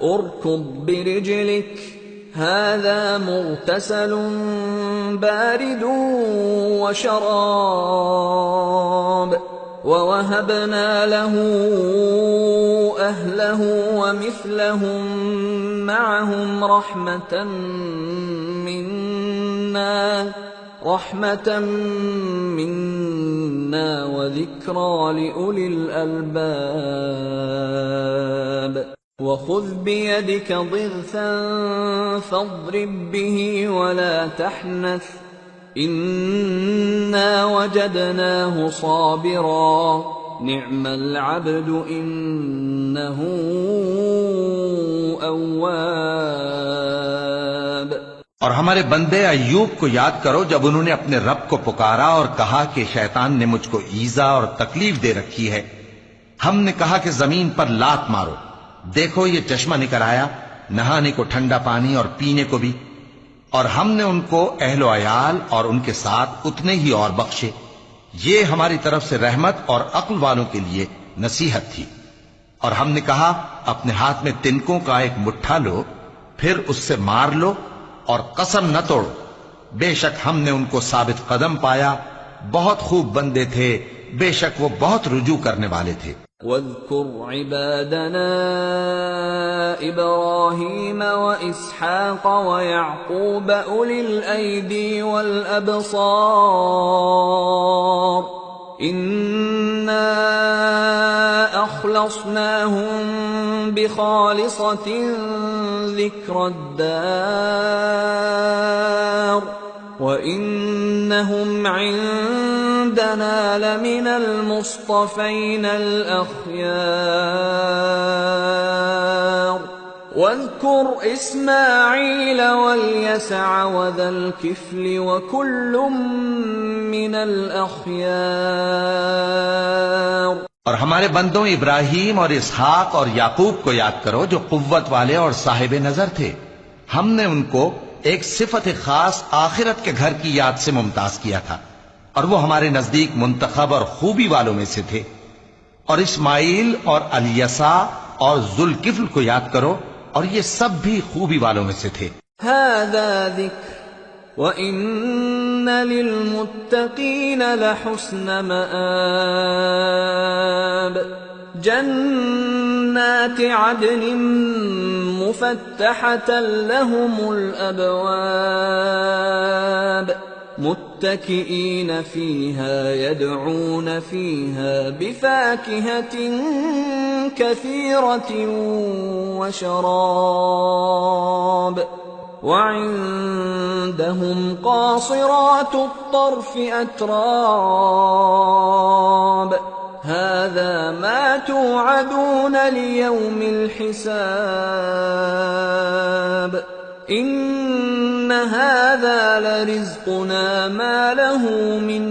ارْكُضْ بِرِجْلِكَ هَذَا مُغْتَسَلٌ بَارِدٌ وَشَرَابٌ وَوَهَبْنَا لَهُ أَهْلَهُ وَمِثْلَهُم مَّعَهُمْ رَحْمَةً مِّنَّا وَذِكْرَىٰ لِأُولِي الْأَلْبَابِ وَخُذْ بِيَدِكَ ضِغْثًا فَاضْرِب بِّهِ وَلَا تَحْنَثْ إِنَّا وَجَدْنَاهُ صَابِرًا نِعْمَ الْعَبْدُ إِنَّهُ أَوَّابٌ۔ اور ہمارے بندے ایوب کو یاد کرو جب انہوں نے اپنے رب کو پکارا اور کہا کہ شیطان نے مجھ کو ایذا اور تکلیف دے رکھی ہے۔ ہم نے کہا کہ زمین پر لات مارو، دیکھو یہ چشمہ نکل آیا، نہانے کو ٹھنڈا پانی اور پینے کو بھی، اور ہم نے ان کو اہل و عیال اور ان کے ساتھ اتنے ہی اور بخشے۔ یہ ہماری طرف سے رحمت اور عقل والوں کے لیے نصیحت تھی۔ اور ہم نے کہا اپنے ہاتھ میں تنکوں کا ایک مٹھا لو، پھر اس سے مار لو اور قسم نہ توڑو، بے شک ہم نے ان کو ثابت قدم پایا، بہت خوب بندے تھے، بے شک وہ بہت رجوع کرنے والے تھے۔ وَاذْكُرْ عِبَادَنَا إِبْرَاهِيمَ وَإِسْحَاقَ وَيَعْقُوبَ أُولِي الْأَيْدِي وَالْأَبْصَارِ إِنَّا أَخْلَصْنَاهُم بِخَالِصَةٍ ذِكْرَى الدَّارِ وَإِنَّهُمْ عِندَنَا لَمِنَ الْمُصْطَفَيْنَ الْأَخْيَارِ واذكر إسماعيل واليسع وذا الكفل وكل من الأخيار. اور ہمارے بندوں ابراہیم اور اسحاق اور یعقوب کو یاد کرو جو قوت والے اور صاحب نظر تھے. ہم نے ان کو ایک صفت خاص آخرت کے گھر کی یاد سے ممتاز کیا تھا اور وہ ہمارے نزدیک منتخب اور خوبی والوں میں سے تھے. اور اسماعیل اور الیسع اور ذوالکفل کو یاد کرو اور یہ سب بھی خوبی والوں میں سے تھے. هذا ذکر وَإِنَّ لِلْمُتَّقِينَ لَحُسْنَ مَآبٍ. جنات عدن مفتحة لهم الأبواب متكئين فيها يدعون فيها بفاكهة كثيرة وشراب. وعندهم قاصرات الطرف أتراب. هذا ما توعدون ليوم الحساب. إن هذا لرزقنا ما له من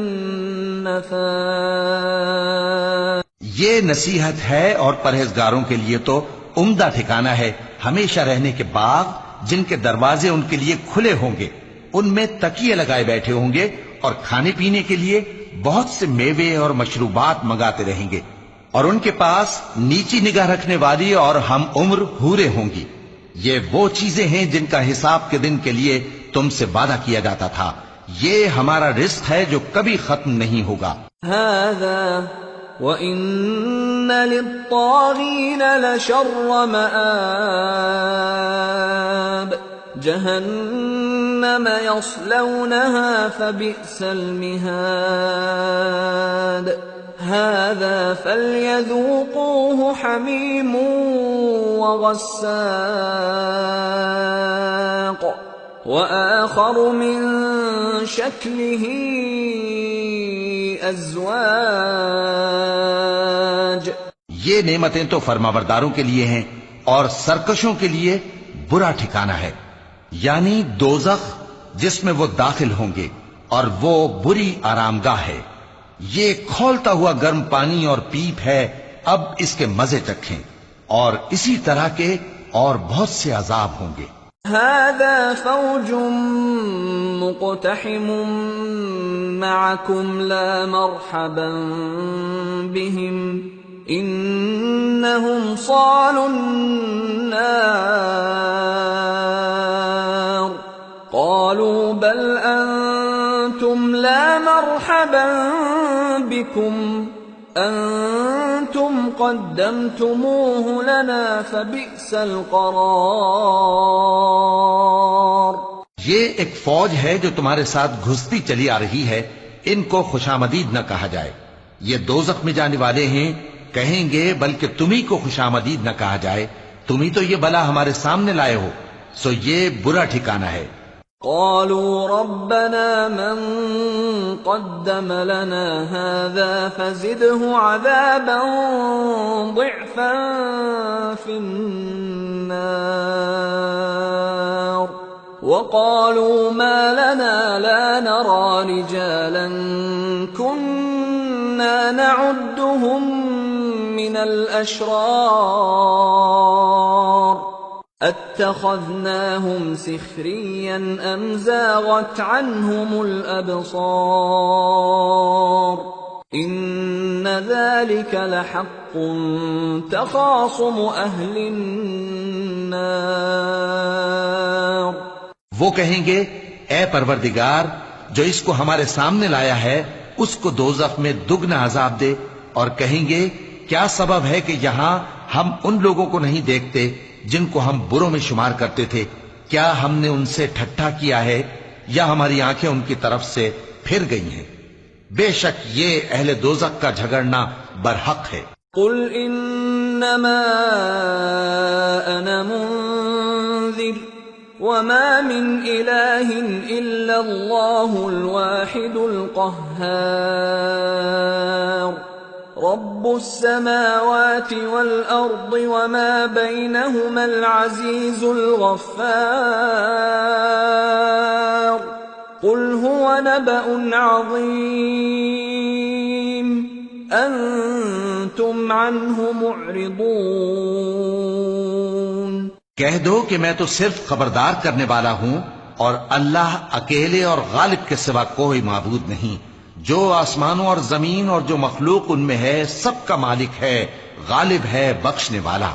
نفاد. یہ نصیحت ہے اور پرہیزگاروں کے لیے تو عمدہ ٹھکانہ ہے ہمیشہ رہنے کے باغ جن کے دروازے ان کے لیے کھلے ہوں گے. ان میں تکیے لگائے بیٹھے ہوں گے اور کھانے پینے کے لیے بہت سے میوے اور مشروبات منگاتے رہیں گے. اور ان کے پاس نیچی نگاہ رکھنے والی اور ہم عمر حوریں ہوں گی. یہ وہ چیزیں ہیں جن کا حساب کے دن کے لیے تم سے وعدہ کیا جاتا تھا. یہ ہمارا رزق ہے جو کبھی ختم نہیں ہوگا. هذا وَإِنَّ لِلطَّاغِينَ لَشَرَّ مَآبٍ. جهنم يصلونها فبئس المهاد. هذا فليذوقوه حميم وغساق وآخر من شكله أزواج. یہ نعمتیں تو فرمانبرداروں کے لیے ہیں اور سرکشوں کے لیے برا ٹھکانہ ہے، یعنی دوزخ جس میں وہ داخل ہوں گے اور وہ بری آرامگاہ ہے. یہ کھولتا ہوا گرم پانی اور پیپ ہے، اب اس کے مزے چکھیں. اور اسی طرح کے اور بہت سے عذاب ہوں گے. هذا فوج مقتحم معكم لا مرحبا بهم إنهم صالوا النار. قالوا بل أنتم لا مرحبا بكم أنتم قدمتموه لنا فبئس القرار. یہ ایک فوج ہے جو تمہارے ساتھ گھستی چلی آ رہی ہے، ان کو خوشامدید نہ کہا جائے. یہ دوزخ میں جانے والے ہیں، کہیں گے بلکہ تمہیں کو خوشامدید نہ کہا جائے، تمہیں تو یہ بلا ہمارے سامنے لائے ہو، سو یہ برا ٹھکانہ ہے. قالوا ربنا من قدم لنا هذا فزده عذابا ضعفا في النار. وقالوا ما لنا لا نرى رجالا كنا نعدهم من الأشرار اتخذناهم سخريا ام زاغت عنهم الابصار. ان ذلك لحق تخاصم اهل النار. وہ کہیں گے اے پروردگار جو اس کو ہمارے سامنے لایا ہے اس کو دوزخ میں دگنا عذاب دے. اور کہیں گے کیا سبب ہے کہ یہاں ہم ان لوگوں کو نہیں دیکھتے جن کو ہم بروں میں شمار کرتے تھے؟ کیا ہم نے ان سے ٹھٹھا کیا ہے یا ہماری آنکھیں ان کی طرف سے پھر گئی ہیں؟ بے شک یہ اہل دوزخ کا جھگڑنا برحق ہے. قل انما انا منذر وما من اله الا الله الواحد القهار. رب السماوات والأرض وما بينهما العزيز الغفار قل هو نبأ عظيم أنتم عنه معرضون۔ کہہ دو کہ میں تو صرف خبردار کرنے والا ہوں، اور اللہ اکیلے اور غالب کے سوا کوئی معبود نہیں، جو آسمانوں اور زمین اور جو مخلوق ان میں ہے سب کا مالک ہے، غالب ہے، بخشنے والا۔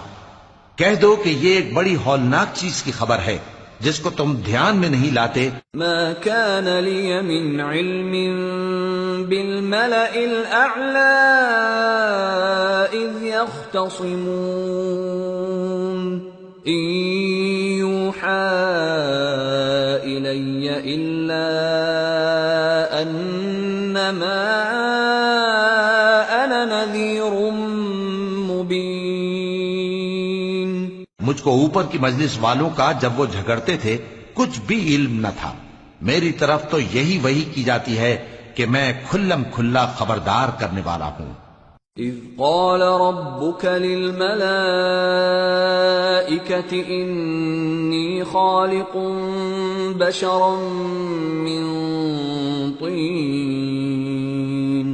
کہہ دو کہ یہ ایک بڑی ہولناک چیز کی خبر ہے جس کو تم دھیان میں نہیں لاتے۔ ما كان لي من علم بالملأ الأعلى إذ يختصمون إن يوحى إلي إلا أنما أنا نذير مبين۔ مجھ کو اوپر کی مجلس والوں کا جب وہ جھگڑتے تھے کچھ بھی علم نہ تھا، میری طرف تو یہی وحی کی جاتی ہے کہ میں کھلم کھلا خبردار کرنے والا ہوں۔ إذ قال ربك للملائكة إني خالق بشرا من طين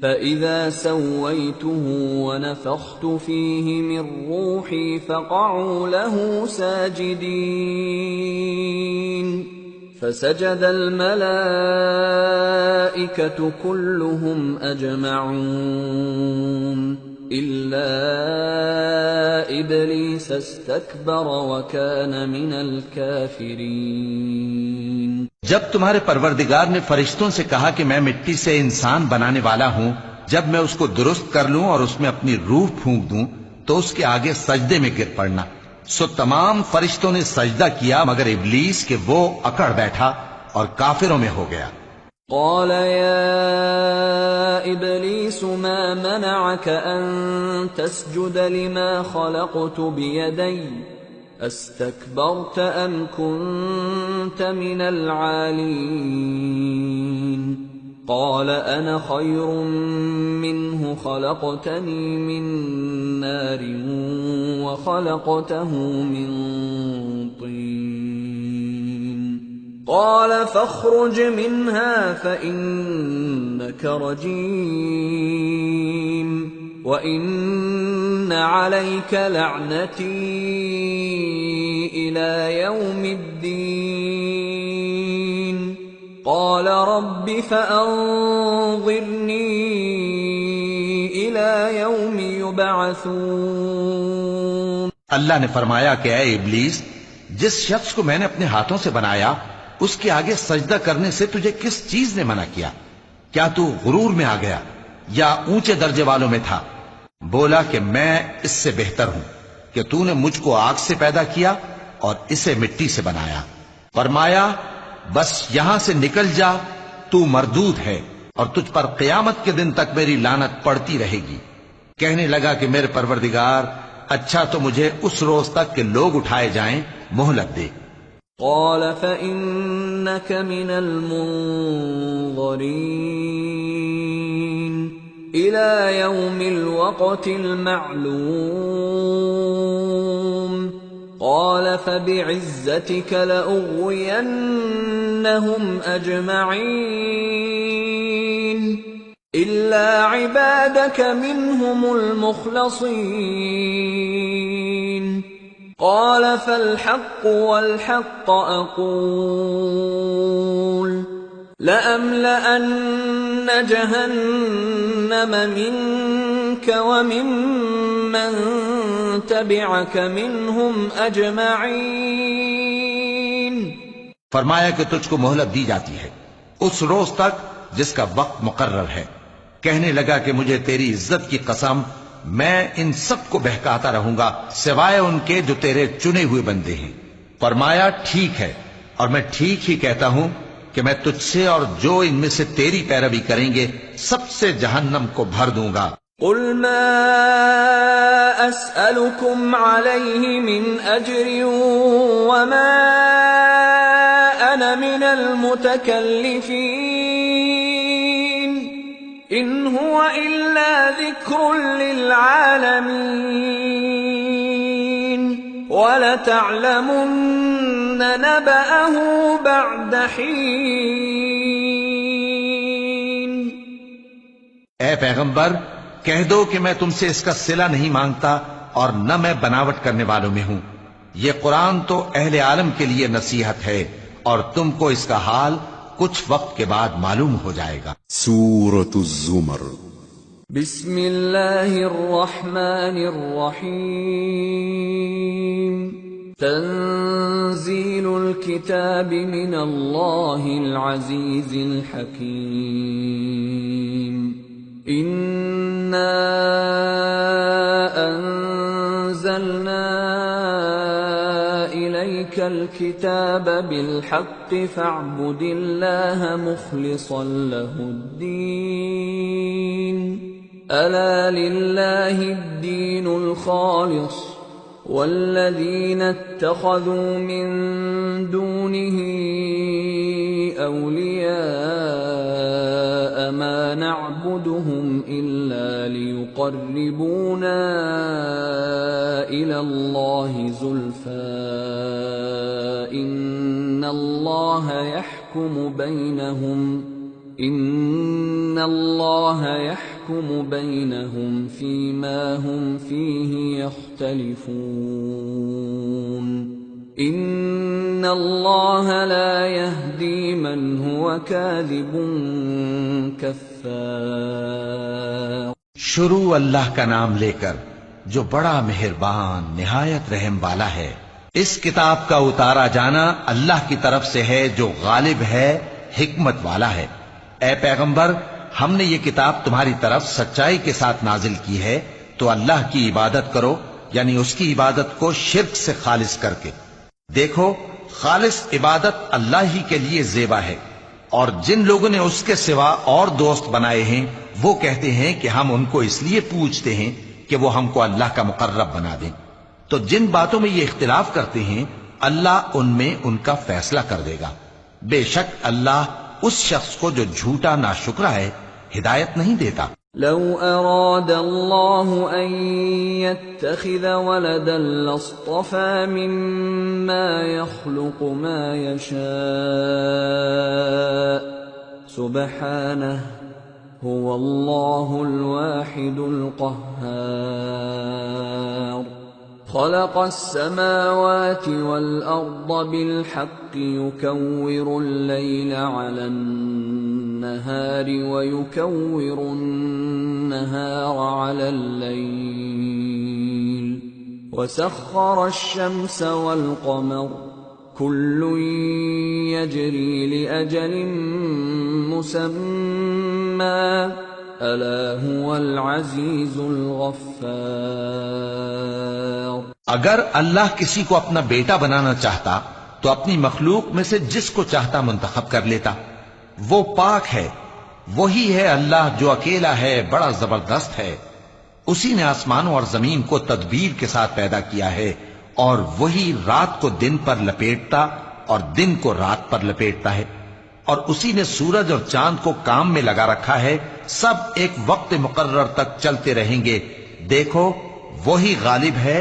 فإذا سويته ونفخت فيه من روحي فقعوا له ساجدين فسجد الملائكة كلهم أجمعون إلا إبليس استكبر وكان من الكافرين۔ جب تمہارے پروردگار نے فرشتوں سے کہا کہ میں مٹی سے انسان بنانے والا ہوں، جب میں اس کو درست کر لوں اور اس میں اپنی روح پھونک دوں تو اس کے آگے سجدے میں گر پڑنا، سو تمام فرشتوں نے سجدہ کیا مگر ابلیس کہ وہ اکڑ بیٹھا اور کافروں میں ہو گیا۔ قال يا إبليس ما منعك أن تسجد لما خلقت بيدي استكبرت أم كنت من العالين؟ قال أنا خير منه خلقتني من نار وخلقته من طين قال فاخرج منها فإنك رجيم وإن عليك لعنتي إلى يوم الدين قال رب فأنظرني إلى يوم يبعثون۔ اللہ نے فرمایا کہ اے ابلیس، جس شخص کو میں نے اپنے ہاتھوں سے بنایا اس کے آگے سجدہ کرنے سے تجھے کس چیز نے منع کیا؟ کیا تو غرور میں آ گیا یا اونچے درجے والوں میں تھا؟ بولا کہ میں اس سے بہتر ہوں کہ تو نے مجھ کو آگ سے پیدا کیا اور اسے مٹی سے بنایا۔ فرمایا بس یہاں سے نکل جا، تو مردود ہے اور تجھ پر قیامت کے دن تک میری لعنت پڑتی رہے گی۔ کہنے لگا کہ میرے پروردگار، اچھا تو مجھے اس روز تک کہ لوگ اٹھائے جائیں مہلت دے۔ قال فإنك من المنظرين إلى يوم الوقت المعلوم قال فبعزتك لأغوينهم أجمعين إلا عبادك منهم المخلصين قال فالحق والحق أقول لأملأن جهنم منك وممن تبعك منهم أجمعين۔ فرمایا کہ تجھ کو مہلت دی جاتی ہے اس روز تک جس کا وقت مقرر ہے۔ کہنے لگا کہ مجھے تیری عزت کی قسم، میں ان سب کو بہکاتا رہوں گا سوائے ان کے جو تیرے چنے ہوئے بندے ہیں۔ فرمایا ٹھیک ہے، اور میں ٹھیک ہی کہتا ہوں کہ میں تجھ سے اور جو ان میں سے تیری پیروی کریں گے سب سے جہنم کو بھر دوں گا۔ قل ما أسألكم عليه من أجر وما أنا من المتكلفين إن هو إلا ذكر للعالمين وَلَتَعْلَمُنَّ نَبَأَهُ بَعْدَ حِينٍ۔ اے پیغمبر کہہ دو کہ میں تم سے اس کا صلہ نہیں مانگتا اور نہ میں بناوٹ کرنے والوں میں ہوں۔ یہ قرآن تو اہل عالم کے لیے نصیحت ہے اور تم کو اس کا حال کچھ وقت کے بعد معلوم ہو جائے گا۔ سورة الزمر۔ بسم اللہ الرحمن الرحیم۔ تنزیل الکتاب من اللہ العزیز الحکیم۔ انا انزلنا الیک الکتاب بالحق فاعبد اللہ مخلصا له الدین۔ الا للہ الدین الخالص والذین اتخذوا من دونه اولیاء ما نعبدهم الا ليقربونا الى الله زلفى ان الله يحكم بينهم فيما هم فيه يختلفون ان الله لا يهدي من هو كاذب كفار۔ شروع اللہ کا نام لے کر جو بڑا مہربان نہایت رحم والا ہے۔ اس کتاب کا اتارا جانا اللہ کی طرف سے ہے جو غالب ہے حکمت والا ہے۔ اے پیغمبر ہم نے یہ کتاب تمہاری طرف سچائی کے ساتھ نازل کی ہے تو اللہ کی عبادت کرو، یعنی اس کی عبادت کو شرک سے خالص کر کے۔ دیکھو خالص عبادت اللہ ہی کے لیے زیبا ہے، اور جن لوگوں نے اس کے سوا اور دوست بنائے ہیں وہ کہتے ہیں کہ ہم ان کو اس لیے پوچھتے ہیں کہ وہ ہم کو اللہ کا مقرب بنا دیں۔ تو جن باتوں میں یہ اختلاف کرتے ہیں اللہ ان میں ان کا فیصلہ کر دے گا۔ بے شک اللہ اس شخص کو جو جھوٹا ناشکرا ہے ہدایت نہیں دیتا۔ لو اراد اللہ ان يتخذ ولدا لاصطفى مما يخلق ما يشاء سبحانه هو اللہ الواحد القہار۔ خلق السماوات والأرض بالحق يكور الليل على النهار ويكور النهار على الليل وسخر الشمس والقمر كل يجري لأجل مسمى الا هو العزیز الغفار۔ اگر اللہ کسی کو اپنا بیٹا بنانا چاہتا تو اپنی مخلوق میں سے جس کو چاہتا منتخب کر لیتا۔ وہ پاک ہے، وہی ہے اللہ جو اکیلا ہے، بڑا زبردست ہے۔ اسی نے آسمانوں اور زمین کو تدبیر کے ساتھ پیدا کیا ہے، اور وہی رات کو دن پر لپیٹتا اور دن کو رات پر لپیٹتا ہے، اور اسی نے سورج اور چاند کو کام میں لگا رکھا ہے، سب ایک وقت مقرر تک چلتے رہیں گے۔ دیکھو وہی غالب ہے،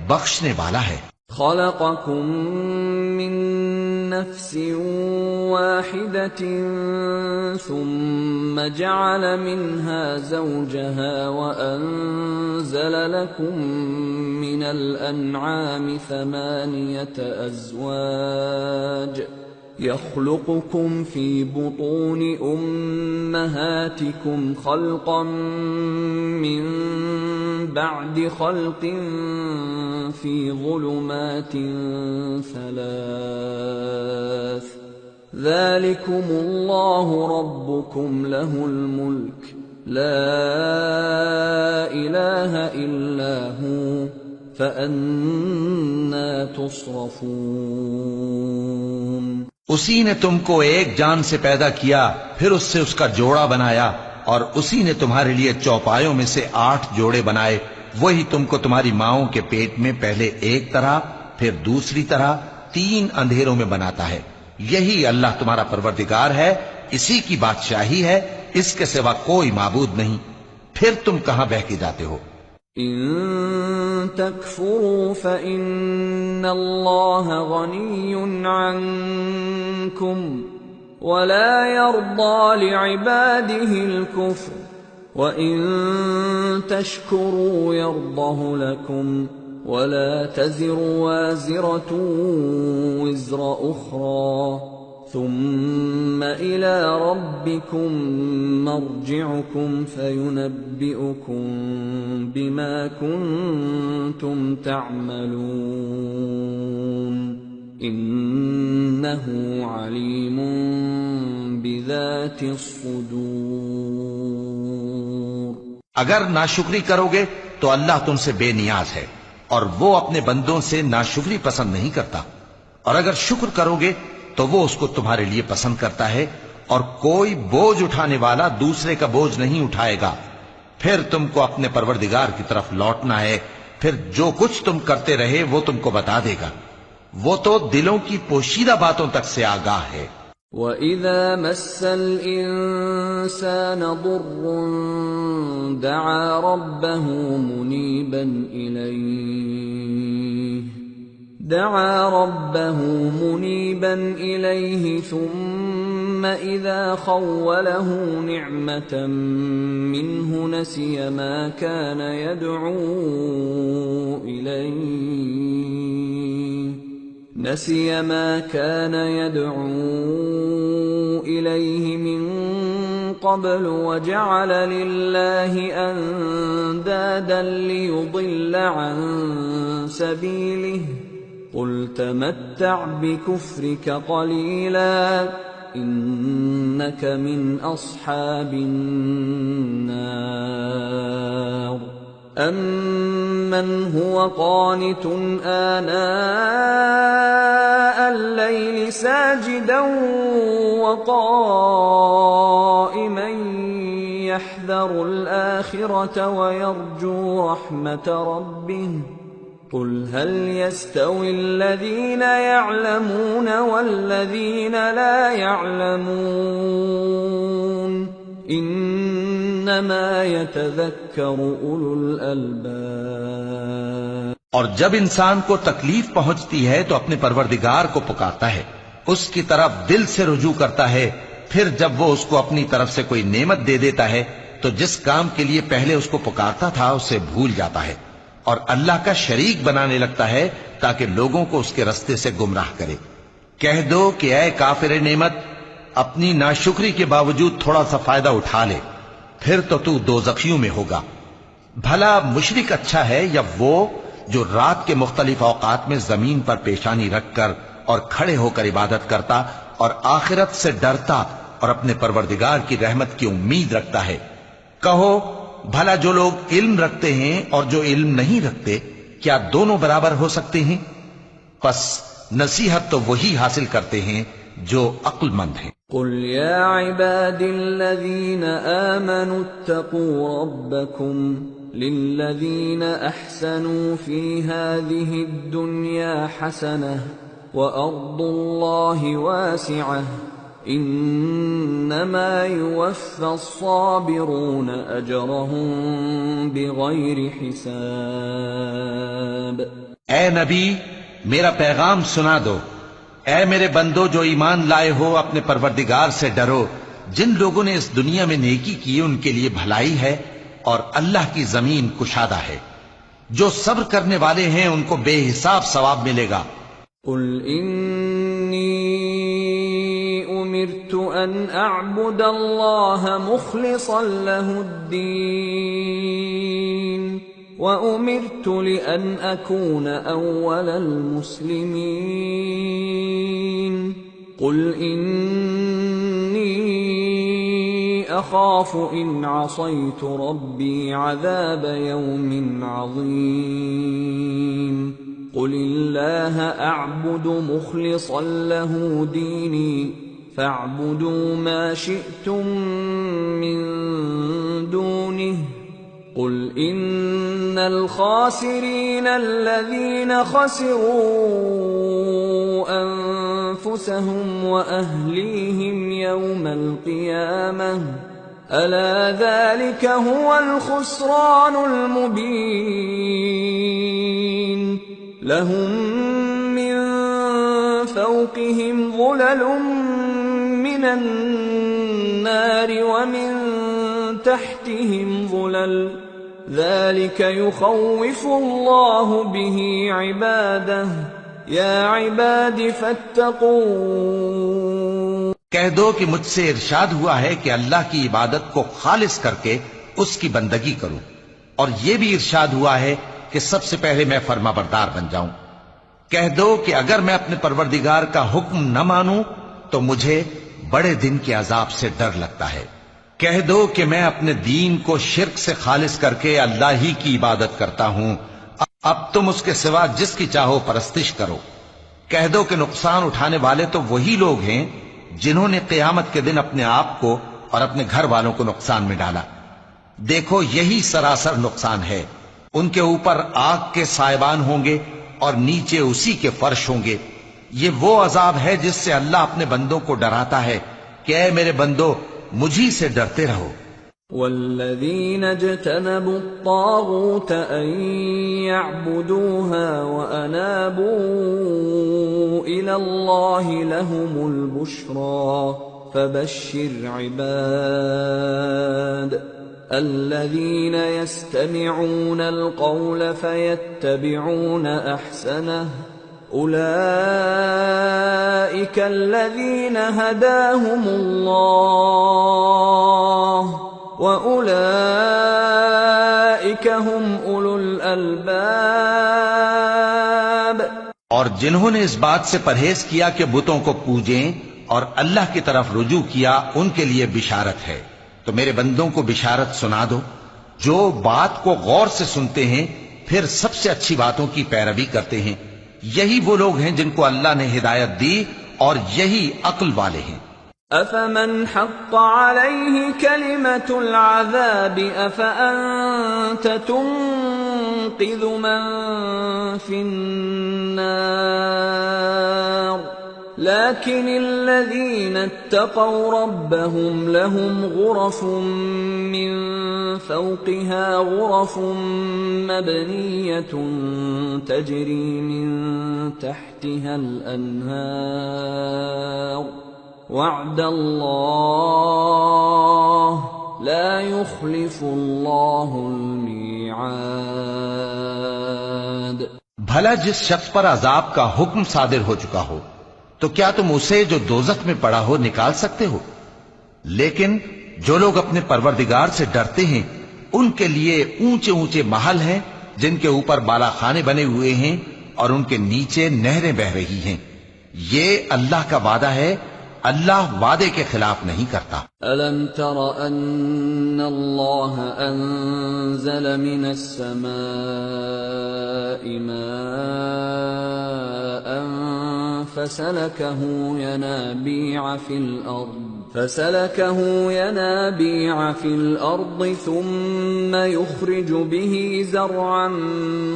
بخشنے والا ہے۔ خلقکم من نفس واحدة ثم جعل منها زوجها وأنزل لكم من الأنعام 8 أزواج يخلقكم في بطون أمهاتكم خلقا من بعد خلق في ظلمات 3 ذلكم الله ربكم له الملك لا إله إلا هو فأنا تصرفون۔ اسی نے تم کو ایک جان سے پیدا کیا، پھر اس سے اس کا جوڑا بنایا، اور اسی نے تمہارے لیے چوپایوں میں سے 8 جوڑے بنائے۔ وہی تم کو تمہاری ماؤں کے پیٹ میں پہلے ایک طرح پھر دوسری طرح 3 اندھیروں میں بناتا ہے۔ یہی اللہ تمہارا پروردگار ہے، اسی کی بادشاہی ہے، اس کے سوا کوئی معبود نہیں، پھر تم کہاں بہہ کے جاتے ہو؟ إن تكفروا فإن الله غني عنكم ولا يرضى لعباده الكفر وإن تشكروا يرضه لكم ولا تزر وازرة وزر أخرى ثم إلى ربكم مرجعكم فينبئكم بما كنتم تعملون إنه عليم بذات الصدور. اگر ناشکری کرو گے تو اللہ تم سے بے نیاز ہے اور وہ اپنے بندوں سے ناشکری پسند نہیں کرتا، اور اگر شکر کرو گے تو وہ اس کو تمہارے لیے پسند کرتا ہے، اور کوئی بوجھ اٹھانے والا دوسرے کا بوجھ نہیں اٹھائے گا. پھر تم کو اپنے پروردگار کی طرف لوٹنا ہے، پھر جو کچھ تم کرتے رہے وہ تم کو بتا دے گا، وہ تو دلوں کی پوشیدہ باتوں تک سے آگاہ ہے. وَإِذَا مَسَّ الْإِنسَانَ ضُرٌّ دَعَا رَبَّهُ مُنِيبًا إِلَيْهِ ثُمَّ إِذَا خَوَّلَهُ نِعْمَةً مِّنْهُ نَسِيَ مَا كَانَ يَدْعُو إِلَيْهِ مِن قَبْلُ وَجَعَلَ لِلَّهِ أَندَادًا لِيُضِلَّ عَن سَبِيلِهِ قُلْ تَمَتَّعْ بِكُفْرِكَ قَلِيلًا إِنَّكَ مِنْ أَصْحَابِ النَّارِ. أَمَّنْ هُوَ قَانِتٌ آنَاءَ اللَّيْلِ سَاجِدًا وَقَائِمًا يَحْذَرُ الْآخِرَةَ وَيَرْجُو رَحْمَةَ رَبِّهِ قُلْ هَلْ يَسْتَوِي الَّذِينَ يَعْلَمُونَ وَالَّذِينَ لَا يَعْلَمُونَ إِنَّمَا يَتَذَكَّرُ أُولُو الْأَلْبَابِ. اور جب انسان کو تکلیف پہنچتی ہے تو اپنے پروردگار کو پکارتا ہے، اس کی طرف دل سے رجوع کرتا ہے، پھر جب وہ اس کو اپنی طرف سے کوئی نعمت دے دیتا ہے تو جس کام کے لیے پہلے اس کو پکارتا تھا اسے بھول جاتا ہے اور اللہ کا شریک بنانے لگتا ہے تاکہ لوگوں کو اس کے رستے سے گمراہ کرے. کہہ دو کہ اے کافر نعمت، اپنی ناشکری کے باوجود تھوڑا سا فائدہ اٹھا لے، پھر تو دوزخیوں میں ہوگا. بھلا مشرک اچھا ہے یا وہ جو رات کے مختلف اوقات میں زمین پر پیشانی رکھ کر اور کھڑے ہو کر عبادت کرتا اور آخرت سے ڈرتا اور اپنے پروردگار کی رحمت کی امید رکھتا ہے. کہو بھلا جو لوگ علم رکھتے ہیں اور جو علم نہیں رکھتے کیا دونوں برابر ہو سکتے ہیں؟ پس نصیحت تو وہی حاصل کرتے ہیں جو عقل مند ہیں. قُلْ يَا عِبَادِ الَّذِينَ آمَنُوا اتَّقُوا رَبَّكُمْ لِلَّذِينَ أَحْسَنُوا فِي هَذِهِ الدُّنْيَا حَسَنَةٌ وَأَرْضُ اللَّهِ وَاسِعَةٌ إِنَّمَا يُوَفَّى الصَّابِرُونَ أَجْرَهُم بِغَيْرِ حِسَابٍ. اے نبی میرا پیغام سنا دو. اے میرے بندو جو ایمان لائے ہو، اپنے پروردگار سے ڈرو. جن لوگوں نے اس دنیا میں نیکی کی ان کے لیے بھلائی ہے اور اللہ کی زمین کشادہ ہے. جو صبر کرنے والے ہیں ان کو بے حساب ثواب ملے گا. قُلْ إِنِّي أُمِرْتُ أَنْ أَعْبُدَ اللَّهَ مُخْلِصًا لَهُ الدِّينَ وَأُمِرْتُ لِأَنْ أَكُونَ أَوَّلَ الْمُسْلِمِينَ. قُلْ إِنِّي أَخَافُ إِنْ عَصَيْتُ رَبِّي عَذَابَ يَوْمٍ عَظِيمٍ. قُلِ اللَّهَ أَعْبُدُ مُخْلِصًا لَهُ دِينِي فَاعْبُدُوا مَا شِئْتُم مِّن دُونِهِ. قُلْ إِنَّ الْخَاسِرِينَ الَّذِينَ خَسِرُوا أَنفُسَهُمْ وَأَهْلِيهِمْ يَوْمَ الْقِيَامَةِ ألا ذلك هو الخسران المبين لهم من فوقهم ظلل من النار ومن تحتهم ظلل ذلك يخوف الله به عباده يا عباد فاتقون کہہ دو کہ مجھ سے ارشاد ہوا ہے کہ اللہ کی عبادت کو خالص کر کے اس کی بندگی کروں، اور یہ بھی ارشاد ہوا ہے کہ سب سے پہلے میں فرما بردار بن جاؤں۔ کہہ دو کہ اگر میں اپنے پروردگار کا حکم نہ مانوں تو مجھے بڑے دن کے عذاب سے ڈر لگتا ہے۔ کہہ دو کہ میں اپنے دین کو شرک سے خالص کر کے اللہ ہی کی عبادت کرتا ہوں، اب تم اس کے سوا جس کی چاہو پرستش کرو۔ کہہ دو کہ نقصان اٹھانے والے تو وہی لوگ ہیں جنہوں نے قیامت کے دن اپنے آپ کو اور اپنے گھر والوں کو نقصان میں ڈالا۔ دیکھو یہی سراسر نقصان ہے، ان کے اوپر آگ کے سائبان ہوں گے اور نیچے اسی کے فرش ہوں گے۔ یہ وہ عذاب ہے جس سے اللہ اپنے بندوں کو ڈراتا ہے کہ اے میرے بندو مجھی سے ڈرتے رہو۔ والذين اجتنبوا الطاغوت أن يعبدوها وأنابوا إلى الله لهم البشرى فبشر عباد الذين يستمعون القول فيتبعون أحسنه أولئك الذين هداهم الله وَأُولَئِكَ هُمْ أُولُو الْأَلْبَابِ اور جنہوں نے اس بات سے پرہیز کیا کہ بتوں کو پوجیں اور اللہ کی طرف رجوع کیا ان کے لیے بشارت ہے۔ تو میرے بندوں کو بشارت سنا دو جو بات کو غور سے سنتے ہیں پھر سب سے اچھی باتوں کی پیروی کرتے ہیں، یہی وہ لوگ ہیں جن کو اللہ نے ہدایت دی اور یہی عقل والے ہیں۔ أَفَمَنْ حَقَّ عَلَيْهِ كَلِمَةُ الْعَذَابِ أَفَأَنْتَ تُنْقِذُ مَنْ فِي النَّارِ لَكِنِ الَّذِينَ اتَّقَوْا رَبَّهُمْ لَهُمْ غُرَفٌ مِّنْ فَوْقِهَا غُرَفٌ مَبْنِيَّةٌ تَجْرِي مِنْ تَحْتِهَا الْأَنْهَارُ وعد اللہ لا يخلف اللہ المیعاد۔ بھلا جس شخص پر عذاب کا حکم صادر ہو چکا ہو تو کیا تم اسے جو دوزخ میں پڑا ہو نکال سکتے ہو؟ لیکن جو لوگ اپنے پروردگار سے ڈرتے ہیں ان کے لیے اونچے اونچے محل ہیں جن کے اوپر بالا خانے بنے ہوئے ہیں اور ان کے نیچے نہریں بہ رہی ہیں۔ یہ اللہ کا وعدہ ہے، اللہ وعدے کے خلاف نہیں کرتا۔ أَلَمْ تَرَ أَنَّ اللَّهَ أَنزَلَ مِنَ السَّمَاءِ مَاءً فَسَلَكَهُ يَنَابِيعَ فِي الْأَرْضِ ثُمَّ يُخْرِجُ بِهِ زَرْعًا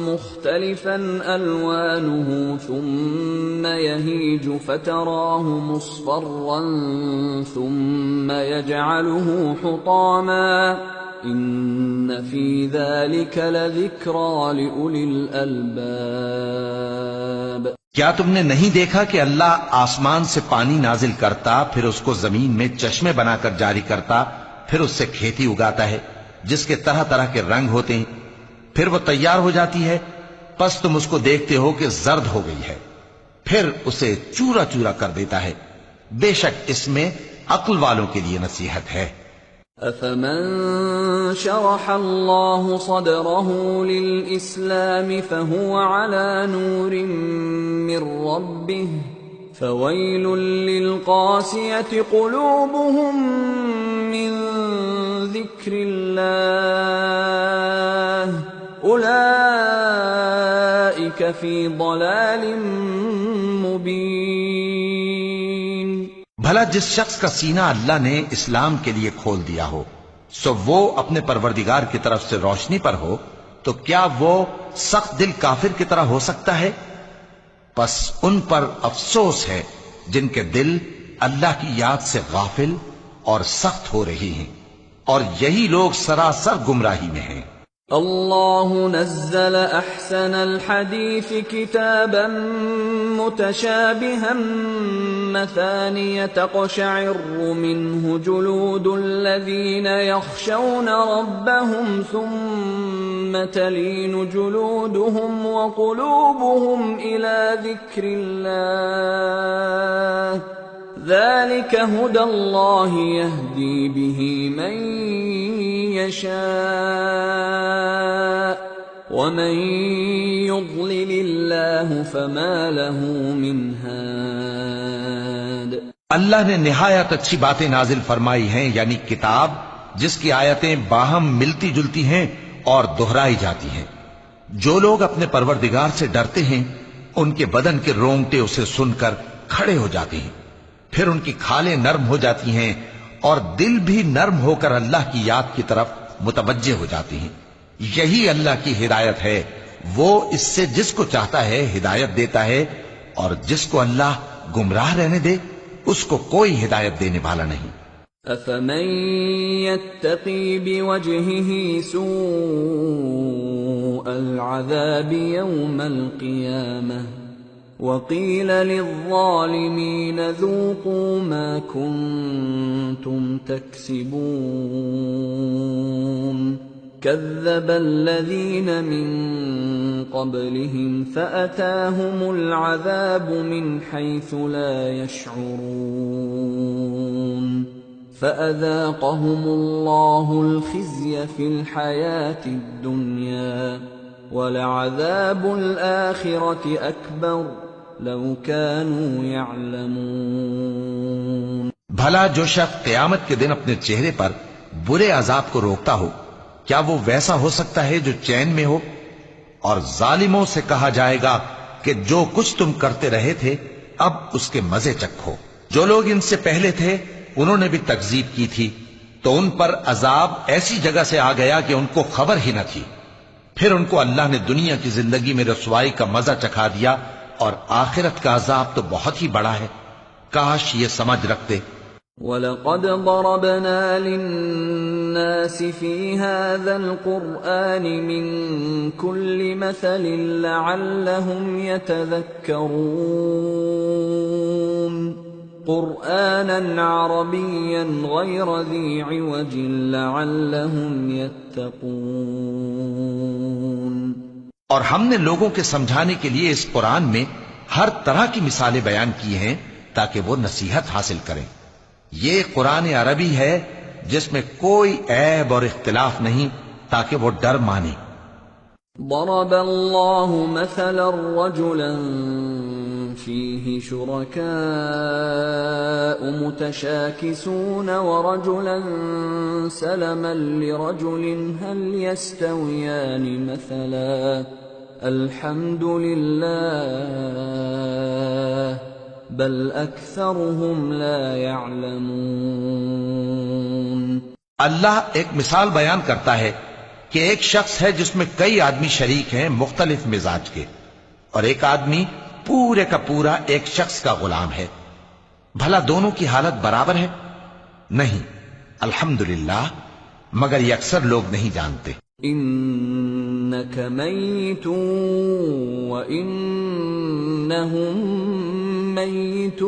مُخْتَلِفًا أَلْوَانُهُ ثُمَّ يَهِيجُ فَتَرَاهُ مُصْفَرًّا ثُمَّ يَجْعَلُهُ حُطَامًا إِنَّ فِي ذَلِكَ لَذِكْرَى لِأُولِي الْأَلْبَابِ۔ کیا تم نے نہیں دیکھا کہ اللہ آسمان سے پانی نازل کرتا پھر اس کو زمین میں چشمے بنا کر جاری کرتا پھر اس سے کھیتی اگاتا ہے جس کے طرح طرح کے رنگ ہوتے ہیں، پھر وہ تیار ہو جاتی ہے، پس تم اس کو دیکھتے ہو کہ زرد ہو گئی ہے، پھر اسے چورا چورا کر دیتا ہے۔ بے شک اس میں عقل والوں کے لیے نصیحت ہے۔ أَفَمَنْ شَرَحَ اللَّهُ صَدْرَهُ لِلْإِسْلَامِ فَهُوَ عَلَى نُورٍ مِّن رَّبِّهِ فَوَيْلٌ لِّلْقَاسِيَةِ قُلُوبُهُم مِّن ذِكْرِ اللَّهِ أُولَئِكَ فِي ضَلَالٍ مُّبِينٍ۔ بھلا جس شخص کا سینہ اللہ نے اسلام کے لیے کھول دیا ہو سو وہ اپنے پروردگار کی طرف سے روشنی پر ہو تو کیا وہ سخت دل کافر کی طرح ہو سکتا ہے؟ پس ان پر افسوس ہے جن کے دل اللہ کی یاد سے غافل اور سخت ہو رہی ہیں۔ اور یہی لوگ سراسر گمراہی میں ہیں۔ اللہ نزل احسن الحدیث کتابا متشابہا مثانیہ تقشعر منہ جلود الذین یخشون ربهم ثم تلین جلودهم وقلوبهم الى ذکر اللہ ذلك هدى الله يهدي به من يشاء ومن يضلل الله فما له من هاد۔ اللہ نے نہایت اچھی باتیں نازل فرمائی ہیں، یعنی کتاب جس کی آیتیں باہم ملتی جلتی ہیں اور دہرائی جاتی ہیں۔ جو لوگ اپنے پروردگار سے ڈرتے ہیں ان کے بدن کے رونگٹے اسے سن کر کھڑے ہو جاتے ہیں، پھر ان کی کھالیں نرم ہو جاتی ہیں اور دل بھی نرم ہو کر اللہ کی یاد کی طرف متوجہ ہو جاتی ہیں۔ یہی اللہ کی ہدایت ہے، وہ اس سے جس کو چاہتا ہے ہدایت دیتا ہے، اور جس کو اللہ گمراہ رہنے دے اس کو کوئی ہدایت دینے والا نہیں۔ افمن يتقي بوجهه سوء العذاب يوم القيامة وقيل للظالمين ذوقوا ما كنتم تكسبون كذب الذين من قبلهم فأتاهم العذاب من حيث لا يشعرون فأذاقهم الله الخزي في الحياة الدنيا ولعذاب الآخرة أكبر لو كانوا يعلمون۔ بھلا جو شخص قیامت کے دن اپنے چہرے پر برے عذاب کو روکتا ہو، کیا وہ ویسا ہو سکتا ہے جو چین میں ہو؟ اور ظالموں سے کہا جائے گا کہ جو کچھ تم کرتے رہے تھے اب اس کے مزے چکھو۔ جو لوگ ان سے پہلے تھے انہوں نے بھی تکذیب کی تھی، تو ان پر عذاب ایسی جگہ سے آ گیا کہ ان کو خبر ہی نہ تھی۔ پھر ان کو اللہ نے دنیا کی زندگی میں رسوائی کا مزہ چکھا دیا، اور آخرت کا عذاب تو بہت ہی بڑا ہے۔ کاش یہ سمجھ رکھتے۔ وَلَقَدْ ضَرَبْنَا لِلنَّاسِ فِي هَذَا الْقُرْآنِ مِنْ كُلِّ مَثَلٍ لَعَلَّهُمْ يَتَذَكَّرُونَ قُرْآنًا عَرَبِيًّا غَيْرَ ذِي عِوَجٍ لَعَلَّهُمْ يَتَّقُونَ۔ اور ہم نے لوگوں کے سمجھانے کے لیے اس قرآن میں ہر طرح کی مثالیں بیان کی ہیں تاکہ وہ نصیحت حاصل کریں۔ یہ قرآن عربی ہے جس میں کوئی عیب اور اختلاف نہیں تاکہ وہ ڈر مانے۔ ضرب اللہ مثلا رجلا فيه شركاء متشاكسون ورجلا سلما لرجل هل يستويان مثلا الحمد لله بل اکثرهم لا يعلمون۔ اللہ ایک مثال بیان کرتا ہے کہ ایک شخص ہے جس میں کئی آدمی شریک ہیں مختلف مزاج کے، اور ایک آدمی پورے کا پورا ایک شخص کا غلام ہے، بھلا دونوں کی حالت برابر ہے؟ نہیں، الحمدللہ، مگر یہ اکثر لوگ نہیں جانتے۔ انک میت وانہم میتون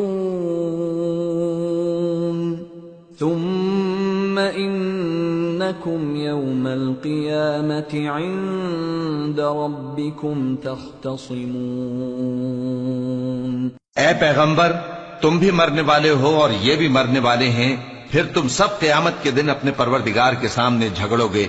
ثم انکم یوم القیامت عند ربکم تختصمون۔ اے پیغمبر، تم بھی مرنے والے ہو اور یہ بھی مرنے والے ہیں، پھر تم سب قیامت کے دن اپنے پروردگار کے سامنے جھگڑو گے